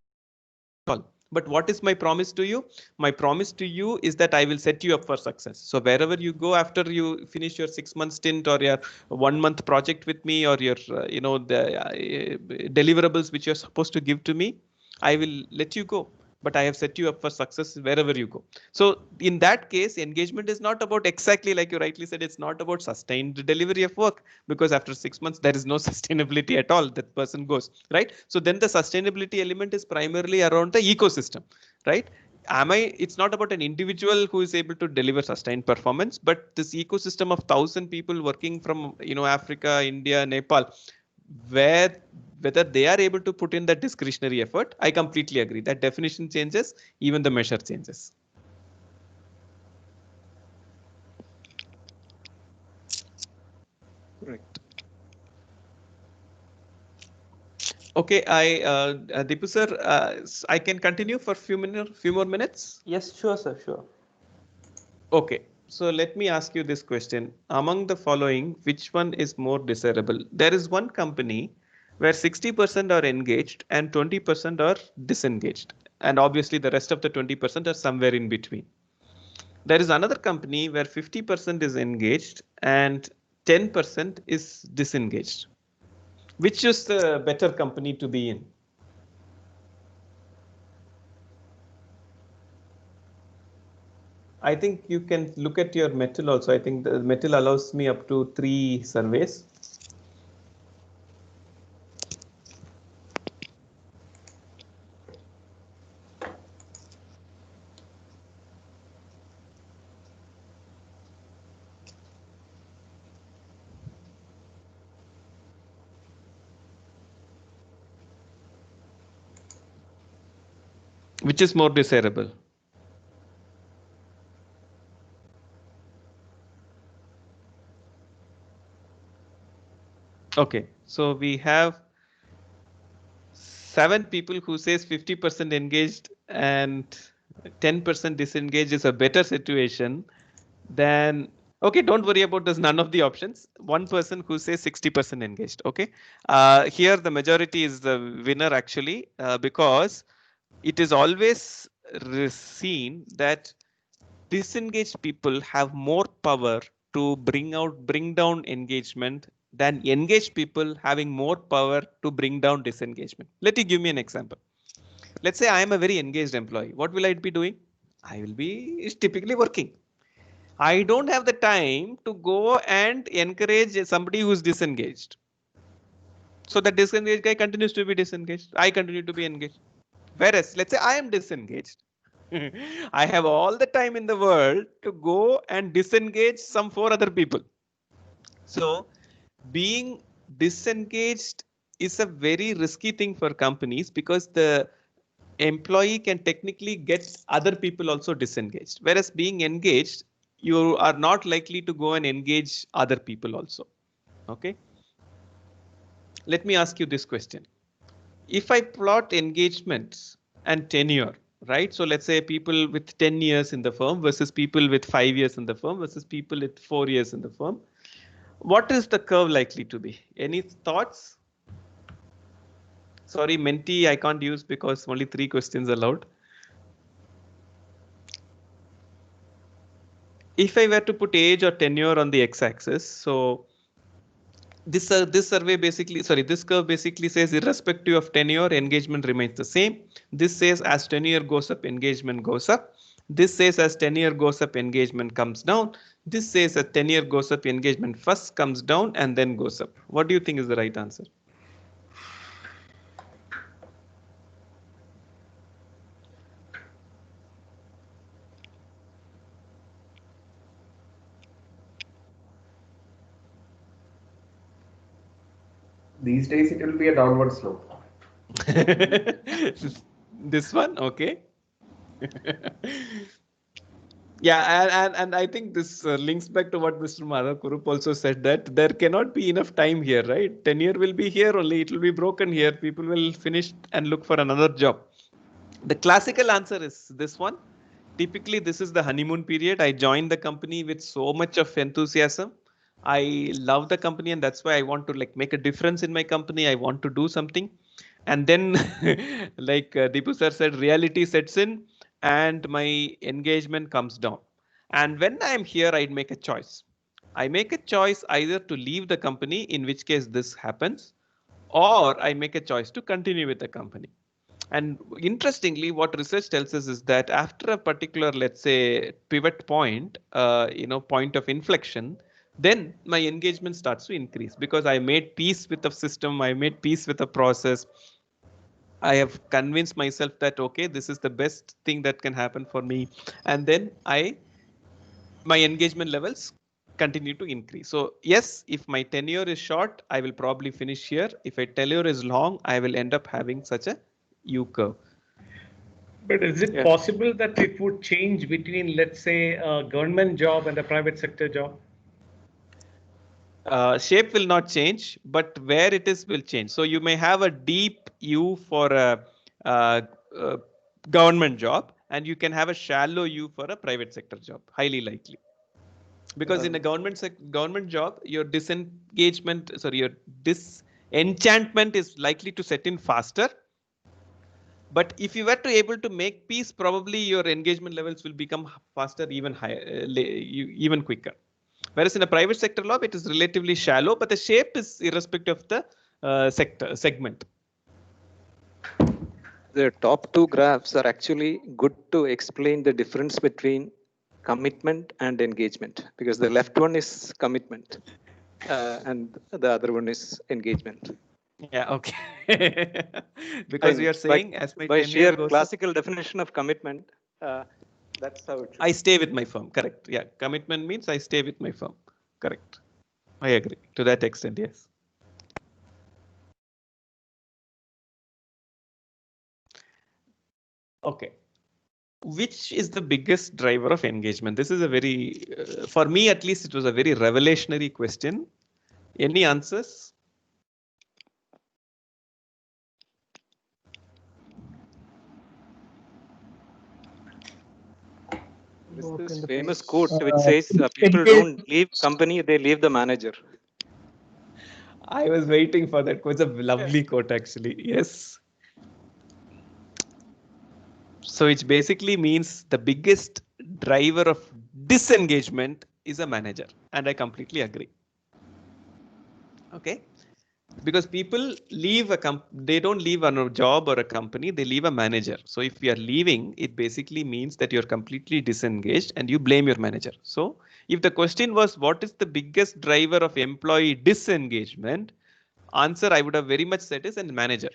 Speaker 1: at all. But what is my promise to you? My promise to you is that I will set you up for success. So wherever you go after you finish your 6-month stint or your 1-month project with me, or your the deliverables which you're supposed to give to me, I will let you go. But I have set you up for success wherever you go. So in that case, engagement is not about, exactly like you rightly said, it's not about sustained delivery of work, because after 6 months, there is no sustainability at all. That person goes, right? So then the sustainability element is primarily around the ecosystem, right? It's not about an individual who is able to deliver sustained performance, but this ecosystem of 1,000 people working from, Africa, India, Nepal, whether they are able to put in that discretionary effort. I completely agree that definition changes, even the measure changes.
Speaker 6: Right.
Speaker 1: Okay, Deepu sir, I can continue for few more minutes.
Speaker 7: Yes, sure, sir, sure.
Speaker 1: Okay, so let me ask you this question. Among the following, which one is more desirable? There is one company where 60% are engaged and 20% are disengaged. And obviously the rest of the 20% are somewhere in between. There is another company where 50% is engaged and 10% is disengaged. Which is the better company to be in? I think you can look at your metal also. I think the metal allows me up to 3 surveys. Which is more desirable? Okay, so we have 7 people who says 50% engaged and 10% disengaged is a better situation than, okay, don't worry about this, none of the options. One person who says 60% engaged. Okay, here the majority is the winner actually, because it is always seen that disengaged people have more power to bring down engagement than engaged people having more power to bring down disengagement. Let me give me an example. Let's say I am a very engaged employee. What will I be doing? I will be typically working. I don't have the time to go and encourage somebody who's disengaged. So the disengaged guy continues to be disengaged. I continue to be engaged. Whereas, let's say I am disengaged. I have all the time in the world to go and disengage some 4 other people. So being disengaged is a very risky thing for companies, because the employee can technically get other people also disengaged. Whereas being engaged, you are not likely to go and engage other people also. Okay. Let me ask you this question. If I plot engagements and tenure, right? So let's say people with 10 years in the firm versus people with 5 years in the firm versus people with 4 years in the firm. What is the curve likely to be? Any thoughts? Sorry, Menti, I can't use because only 3 questions allowed. If I were to put age or tenure on the x-axis, so this survey basically, sorry, this curve basically says irrespective of tenure, engagement remains the same. This says as tenure goes up, engagement goes up. This says as tenure goes up, engagement comes down. This says as tenure goes up, engagement first comes down and then goes up. What do you think is the right answer?
Speaker 3: These days it will be a downward slope.
Speaker 1: This one, okay. Yeah, and I think this links back to what Mr. Madhav Kurup also said, that there cannot be enough time here, right? Tenure will be here only, it will be broken here. People will finish and look for another job. The classical answer is this one. Typically, this is the honeymoon period. I joined the company with so much of enthusiasm. I love the company, and that's why I want to like make a difference in my company. I want to do something. And then, like Deepu sir said, reality sets in and my engagement comes down. And when I'm here, I'd make a choice. I make a choice either to leave the company, in which case this happens, or I make a choice to continue with the company. And interestingly, what research tells us is that after a particular, let's say, pivot point, point of inflection, then my engagement starts to increase because I made peace with the system. I made peace with the process. I have convinced myself that, okay, this is the best thing that can happen for me. And then my engagement levels continue to increase. So yes, if my tenure is short, I will probably finish here. If my tenure is long, I will end up having such a U curve.
Speaker 5: But is it possible that it would change between, let's say, a government job and a private sector job?
Speaker 1: Shape will not change, but where it is will change. So you may have a deep U for a government job, and you can have a shallow U for a private sector job, highly likely. Because in a government job, your your disenchantment is likely to set in faster. But if you were to able to make peace, probably your engagement levels will become faster, even higher, even quicker. Whereas in a private sector job, it is relatively shallow, but the shape is irrespective of the segment.
Speaker 6: The top two graphs are actually good to explain the difference between commitment and engagement, because the left one is commitment and the other one is engagement.
Speaker 1: Yeah, okay. Because we are saying as my
Speaker 6: by
Speaker 1: tenure
Speaker 6: sheer
Speaker 1: goes
Speaker 6: classical
Speaker 1: up,
Speaker 6: definition of commitment, that's how it should
Speaker 1: I stay with my firm. Correct. Yeah, commitment means I stay with my firm. Correct. I agree to that extent. Yes. Okay. Which is the biggest driver of engagement? This is a very, for me at least, it was a very revolutionary question. Any answers?
Speaker 6: This famous quote which says people don't leave company, they leave the manager.
Speaker 1: I was waiting for that. It was a lovely quote, actually. Yes. So it basically means the biggest driver of disengagement is a manager. And I completely agree. Okay. Because people leave they don't leave on a job or a company, they leave a manager. So if we are leaving, it basically means that you're completely disengaged and you blame your manager. So if the question was, what is the biggest driver of employee disengagement? Answer I would have very much said is a manager.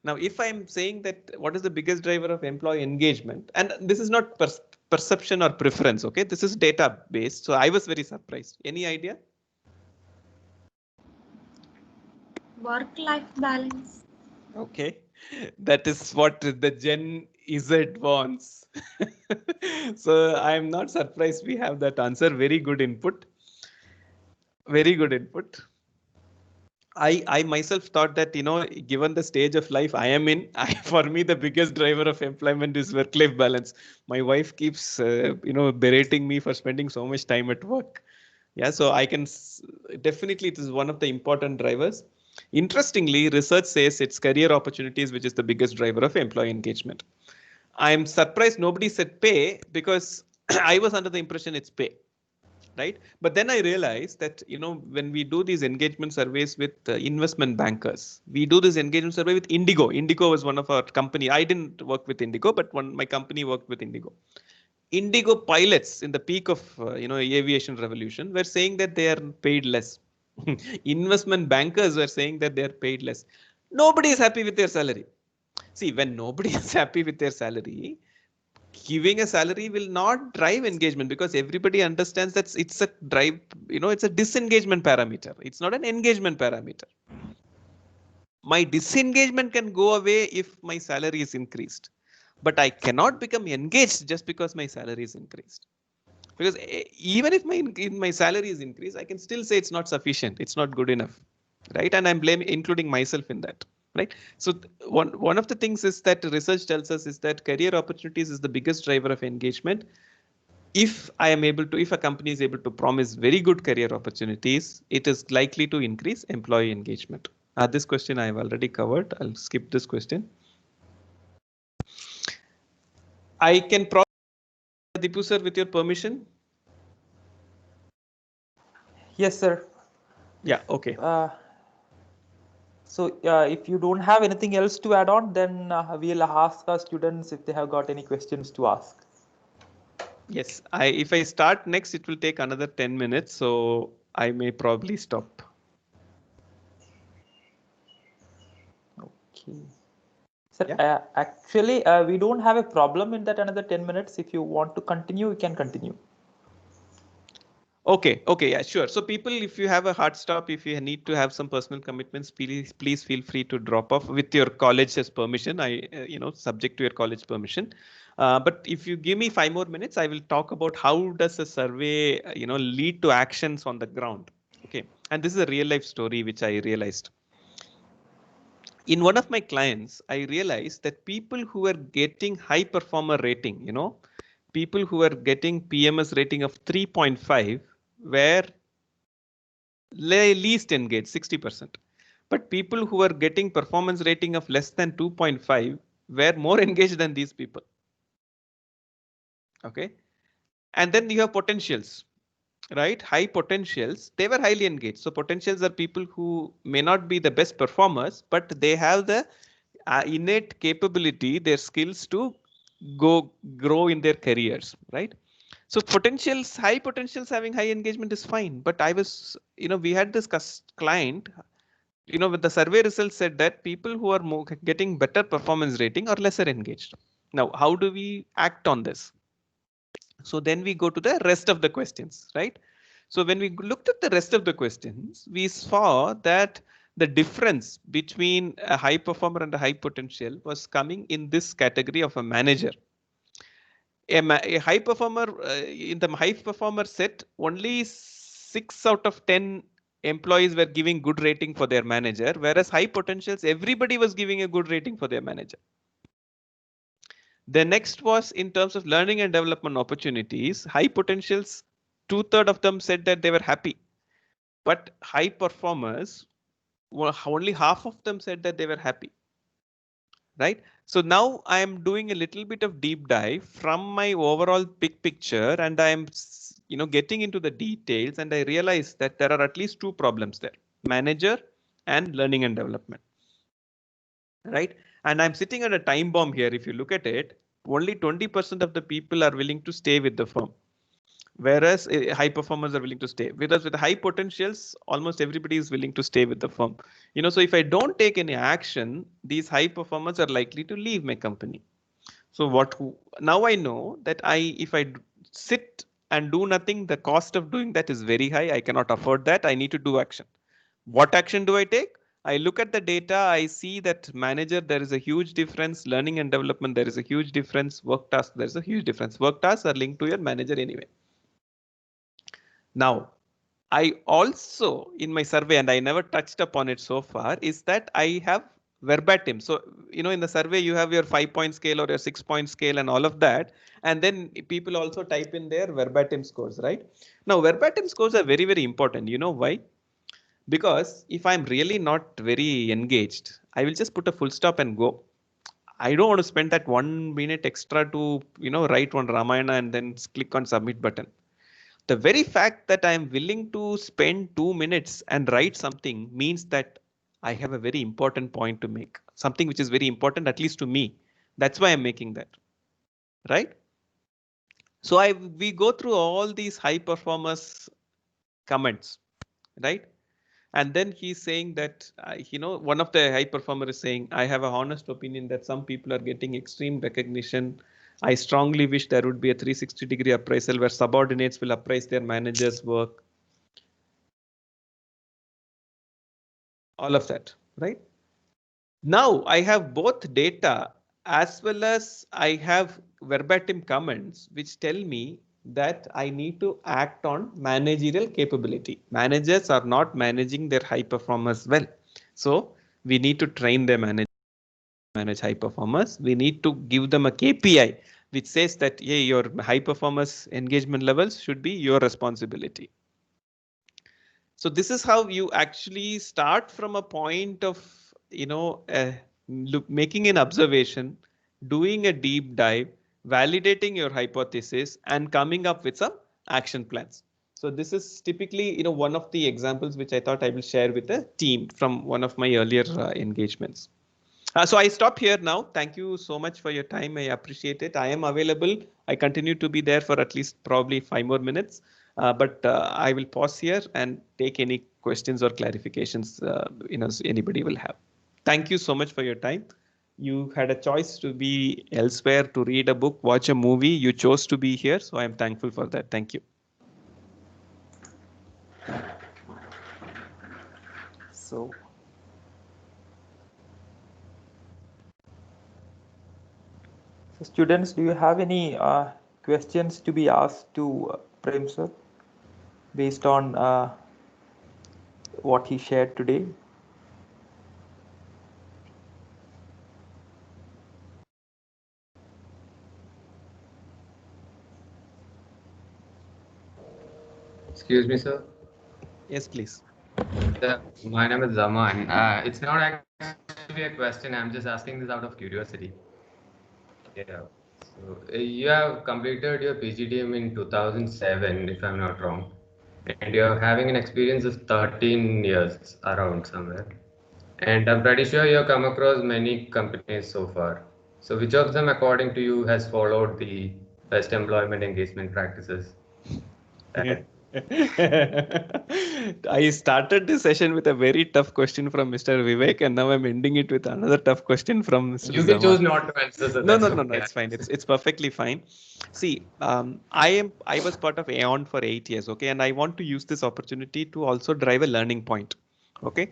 Speaker 1: Now, if I'm saying that what is the biggest driver of employee engagement, and this is not perception or preference, okay, this is data based. So I was very surprised. Any idea?
Speaker 2: Work-life balance.
Speaker 1: Okay, that is what the Gen Z wants. So I'm not surprised we have that answer. Very good input. Very good input. I myself thought that, given the stage of life I am in, for me, the biggest driver of employment is work-life balance. My wife keeps, berating me for spending so much time at work. Yeah, so I can definitely, it is one of the important drivers. Interestingly, research says it's career opportunities, which is the biggest driver of employee engagement. I'm surprised nobody said pay, because I was under the impression it's pay. right? But then I realized that, when we do these engagement surveys with investment bankers, we do this engagement survey with Indigo. Indigo was one of our company. I didn't work with Indigo, but my company worked with Indigo. Indigo pilots in the peak of aviation revolution were saying that they are paid less. Investment bankers were saying that they are paid less. Nobody is happy with their salary. See, when nobody is happy with their salary, giving a salary will not drive engagement, because everybody understands that it's a drive, it's a disengagement parameter. It's not an engagement parameter. My disengagement can go away if my salary is increased, but I cannot become engaged just because my salary is increased. Because even if my salary is increased, I can still say it's not sufficient. It's not good enough, right? And I'm including myself in that, right? So one of the things is that research tells us is that career opportunities is the biggest driver of engagement. If a company is able to promise very good career opportunities, it is likely to increase employee engagement. This question I have already covered. I'll skip this question. I can probably, Dipu sir, with your permission.
Speaker 7: Yes, sir.
Speaker 1: Yeah, okay.
Speaker 7: So if you don't have anything else to add on, then we'll ask our students if they have got any questions to ask.
Speaker 1: Yes, if I start next, it will take another 10 minutes, so I may probably stop.
Speaker 7: Okay. Sir,
Speaker 1: Yeah.
Speaker 7: actually, we don't have a problem in that another 10 minutes. If you want to continue, we can continue.
Speaker 1: Okay, yeah, sure. So people, if you have a hard stop, if you need to have some personal commitments, please feel free to drop off with your college's permission. Subject to your college permission. But if you give me 5 more minutes, I will talk about how does a survey, lead to actions on the ground. Okay, and this is a real life story which I realized. In one of my clients, I realized that people who are getting high performer rating, people who are getting PMS rating of 3.5 were least engaged, 60%. But people who are getting performance rating of less than 2.5 were more engaged than these people. Okay. And then you have potentials, right? High potentials, they were highly engaged. So potentials are people who may not be the best performers, but they have the innate capability, their skills to grow in their careers, right? So potentials, high potentials having high engagement is fine. But I was, we had this client, with the survey results said that people who are getting better performance rating are lesser engaged. Now, how do we act on this? So then we go to the rest of the questions, right? So when we looked at the rest of the questions, we saw that the difference between a high performer and a high potential was coming in this category of a manager. A high performer, in the high performer set, only 6 out of 10 employees were giving good rating for their manager, whereas high potentials, everybody was giving a good rating for their manager. The next was in terms of learning and development opportunities. High potentials, 2/3 of them said that they were happy, but high performers, only half of them said that they were happy. Right. So now I am doing a little bit of deep dive from my overall big picture, and I am, getting into the details, and I realize that there are at least 2 problems there: manager and learning and development. Right. And I'm sitting at a time bomb here. If you look at it, only 20% of the people are willing to stay with the firm, whereas high performers are willing to stay. Whereas with high potentials, almost everybody is willing to stay with the firm. So if I don't take any action, these high performers are likely to leave my company. So now I know that if I sit and do nothing, the cost of doing that is very high. I cannot afford that. I need to do action. What action do I take? I look at the data. I see that manager, there is a huge difference. Learning and development, there is a huge difference. Work task, there's a huge difference. Work tasks are linked to your manager anyway. Now, I also, in my survey, and I never touched upon it so far, is that I have verbatim. So, in the survey, you have your 5-point scale or your 6-point scale and all of that. And then people also type in their verbatim scores, right? Now, verbatim scores are very, very important. You know why? Because if I'm really not very engaged, I will just put a full stop and go. I don't want to spend that 1 minute extra to, write one Ramayana and then click on submit button. The very fact that I am willing to spend 2 minutes and write something means that I have a very important point to make, something which is very important, at least to me. That's why I'm making that, right? So we go through all these high performers comments, right? And then he's saying that, one of the high performer is saying, I have a honest opinion that some people are getting extreme recognition. I strongly wish there would be a 360-degree appraisal where subordinates will appraise their manager's work. All of that, right? Now I have both data as well as I have verbatim comments which tell me that I need to act on managerial capability. Managers are not managing their high performers well. So we need to train their manage high performers. We need to give them a KPI which says that, hey, your high performance engagement levels should be your responsibility. So this is how you actually start from a point of, making an observation, doing a deep dive, validating your hypothesis, and coming up with some action plans. So this is typically, one of the examples which I thought I will share with the team from one of my earlier engagements. So I stop here now. Thank you so much for your time. I appreciate it. I am available. I continue to be there for at least probably 5 more minutes. But I will pause here and take any questions or clarifications anybody will have. Thank you so much for your time. You had a choice to be elsewhere, to read a book, watch a movie. You chose to be here. So I'm thankful for that. Thank you.
Speaker 7: So students, do you have any questions to be asked to Prem sir based on what he shared today?
Speaker 8: Excuse me, sir.
Speaker 1: Yes, please.
Speaker 8: My name is Zaman. It's not actually a question. I'm just asking this out of curiosity. Yeah. So you have completed your PGDM in 2007, if I'm not wrong, and you're having an experience of 13 years around somewhere. And I'm pretty sure you've come across many companies so far. So which of them, according to you, has followed the best employment engagement practices?
Speaker 1: I started this session with a very tough question from Mr. Vivek, and now I'm ending it with another tough question from Mr.
Speaker 8: You can
Speaker 1: Zaman.
Speaker 8: choose not to answer, so
Speaker 1: No,
Speaker 8: that's
Speaker 1: no,
Speaker 8: okay.
Speaker 1: it's fine. It's perfectly fine. See, I was part of Aon for 8 years, okay, and I want to use this opportunity to also drive a learning point, okay.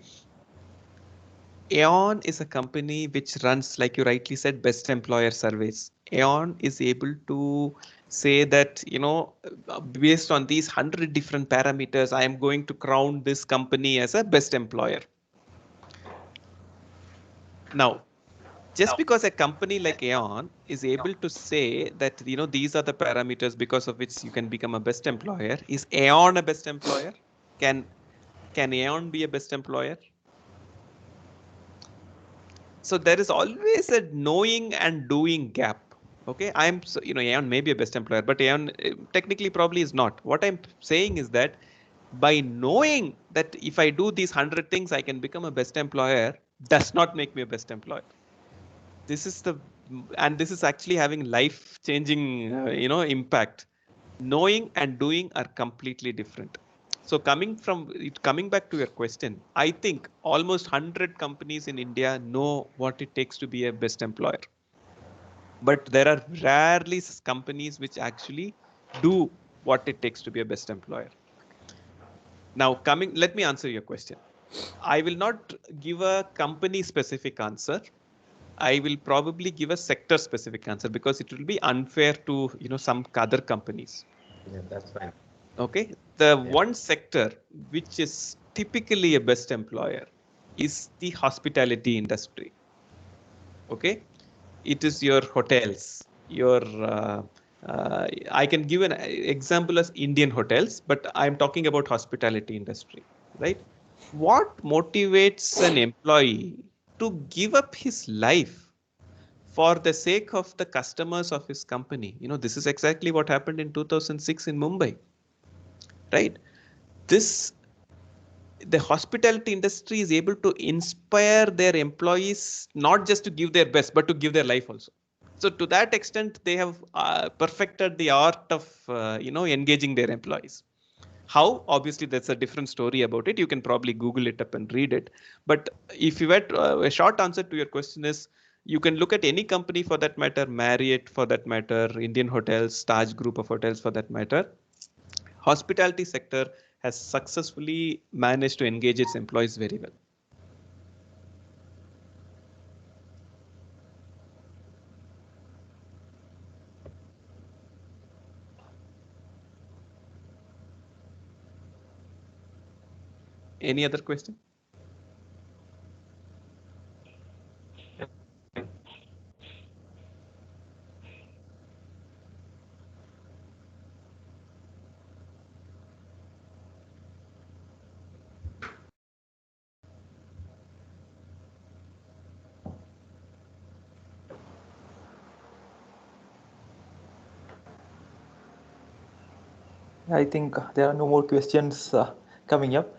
Speaker 1: Aon is a company which runs, like you rightly said, best employer surveys. Aon is able to say that, based on these 100 different parameters, I am going to crown this company as a best employer. Now, just because a company like Aon is able to say that, these are the parameters because of which you can become a best employer, is Aon a best employer? Can Aon be a best employer? So there is always a knowing and doing gap. Okay, Aon may be a best employer, but Aon technically probably is not. What I'm saying is that by knowing that if I do these 100 things, I can become a best employer, does not make me a best employer. This is actually having life-changing, impact. Knowing and doing are completely different. So coming back to your question, I think almost 100 companies in India know what it takes to be a best employer. But there are rarely companies which actually do what it takes to be a best employer. Now let me answer your question. I will not give a company specific answer. I will probably give a sector specific answer because it will be unfair to, some other companies.
Speaker 8: Yeah, that's fine.
Speaker 1: Okay. The one sector which is typically a best employer is the hospitality industry. Okay. It is your hotels, I can give an example as Indian hotels, but I'm talking about hospitality industry, right? What motivates an employee to give up his life for the sake of the customers of his company? This is exactly what happened in 2006 in Mumbai. right? This the hospitality industry is able to inspire their employees not just to give their best, but to give their life also. So to that extent, they have perfected the art of engaging their employees. How? Obviously, that's a different story about it. You can probably Google it up and read it. But if you had a short answer to your question is, you can look at any company for that matter, Marriott for that matter, Indian Hotels, Taj Group of Hotels for that matter. Hospitality sector has successfully managed to engage its employees very well. Any other question?
Speaker 7: I think there are no more questions coming up.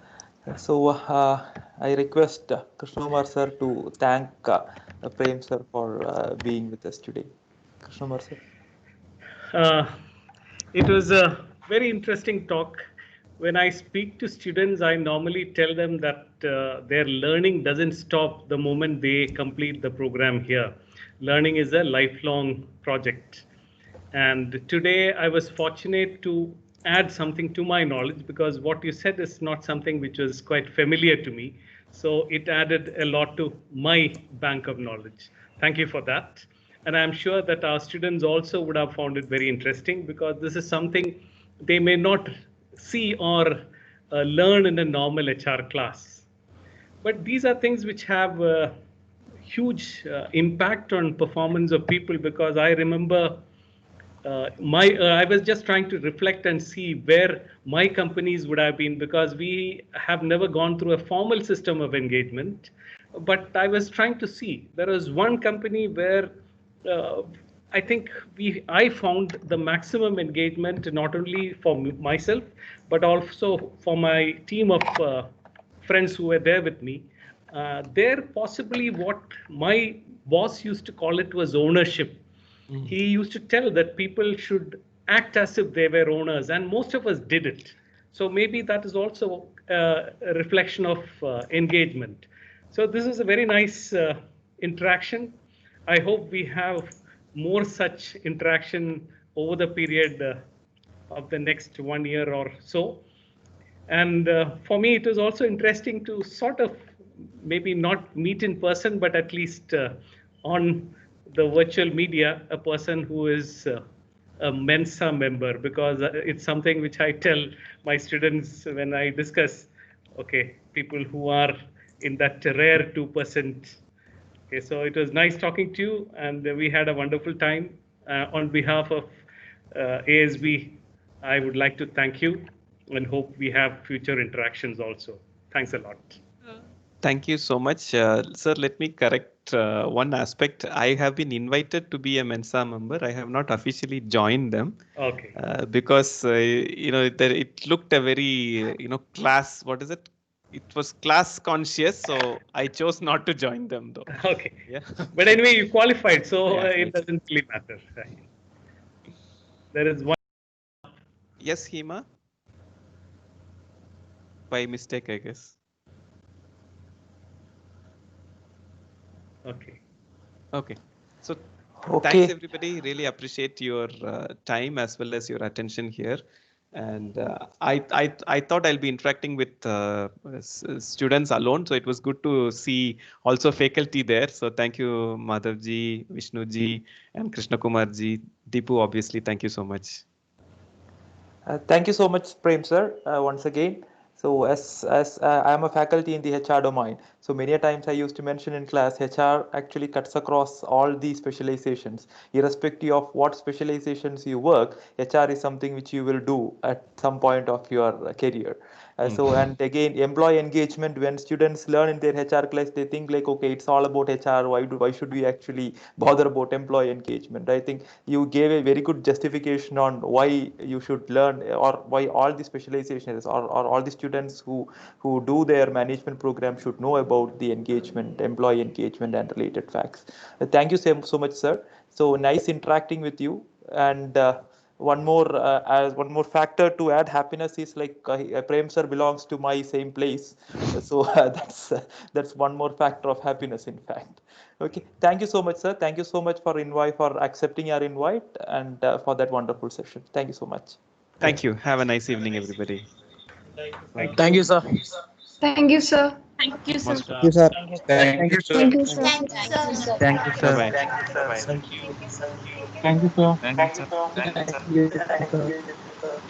Speaker 7: So I request Krishnamar sir to thank Prem sir for being with us today. Krishnamar sir.
Speaker 5: It was a very interesting talk. When I speak to students, I normally tell them that their learning doesn't stop the moment they complete the program here. Learning is a lifelong project. And today I was fortunate to add something to my knowledge, because what you said is not something which was quite familiar to me. So it added a lot to my bank of knowledge. Thank you for that. And I'm sure that our students also would have found it very interesting, because this is something they may not see or learn in a normal HR class. But these are things which have huge impact on performance of people, because I remember I was just trying to reflect and see where my companies would have been, because we have never gone through a formal system of engagement. But I was trying to see, there was one company where uh, I think I found the maximum engagement, not only for myself, but also for my team of friends who were there with me. There, possibly what my boss used to call it was ownership. He used to tell that people should act as if they were owners, and most of us did it. So maybe that is also a reflection of engagement. So this is a very nice interaction. I hope we have more such interaction over the period of the next 1 year or so. And for me, it was also interesting to sort of maybe not meet in person, but at least on the virtual media, a person who is a Mensa member, because it's something which I tell my students when I discuss, okay, people who are in that rare 2%. Okay, so it was nice talking to you, and we had a wonderful time. On behalf of ASB, I would like to thank you and hope we have future interactions also. Thanks a lot.
Speaker 1: Thank you so much. Sir, let me correct one aspect. I have been invited to be a Mensa member. I have not officially joined them.
Speaker 5: Okay.
Speaker 1: Because, it looked a very, class, what is it? It was class conscious. So I chose not to join them though.
Speaker 5: Okay.
Speaker 1: Yeah.
Speaker 5: But anyway, you qualified, so
Speaker 1: Yeah,
Speaker 5: it
Speaker 1: right.
Speaker 5: doesn't really matter. Right? There is one.
Speaker 1: Yes, Hema. By mistake, I guess.
Speaker 5: Okay.
Speaker 1: Okay. So
Speaker 7: Okay.
Speaker 1: thanks everybody. Really appreciate your time as well as your attention here. And I thought I'll be interacting with students alone. So it was good to see also faculty there. So thank you, Madhavji, Vishnuji, and Krishna Kumarji. Deepu, obviously, thank you so much.
Speaker 7: Thank you so much, Prem sir, once again. So as I am a faculty in the HR domain, so many a times I used to mention in class, HR actually cuts across all the specializations. Irrespective of what specializations you work, HR is something which you will do at some point of your career. So, and again, employee engagement, when students learn in their HR class, they think like, okay, it's all about HR. Why should we actually bother about employee engagement? I think you gave a very good justification on why you should learn, or why all the specializations, or all the students who do their management program should know about the engagement, employee engagement, and related facts. Thank you so much, sir. So nice interacting with you. And one more factor to add happiness is like Prem sir belongs to my same place, so that's one more factor of happiness, in fact. Okay, thank you so much, sir. Thank you so much for accepting our invite, and for that wonderful session. Thank you so much.
Speaker 1: Thank you. Have a nice evening, everybody.
Speaker 4: Thank you, sir.
Speaker 2: Thank you, sir.
Speaker 5: Thank you,
Speaker 1: Most
Speaker 5: sir.
Speaker 9: Thank you, sir.
Speaker 4: Thank you, sir.
Speaker 2: Thank you, sir.
Speaker 9: Thank you,
Speaker 1: bye
Speaker 9: sir.
Speaker 1: bye.
Speaker 4: Thank you, sir.
Speaker 9: Thank you, sir.
Speaker 4: Thank you, sir.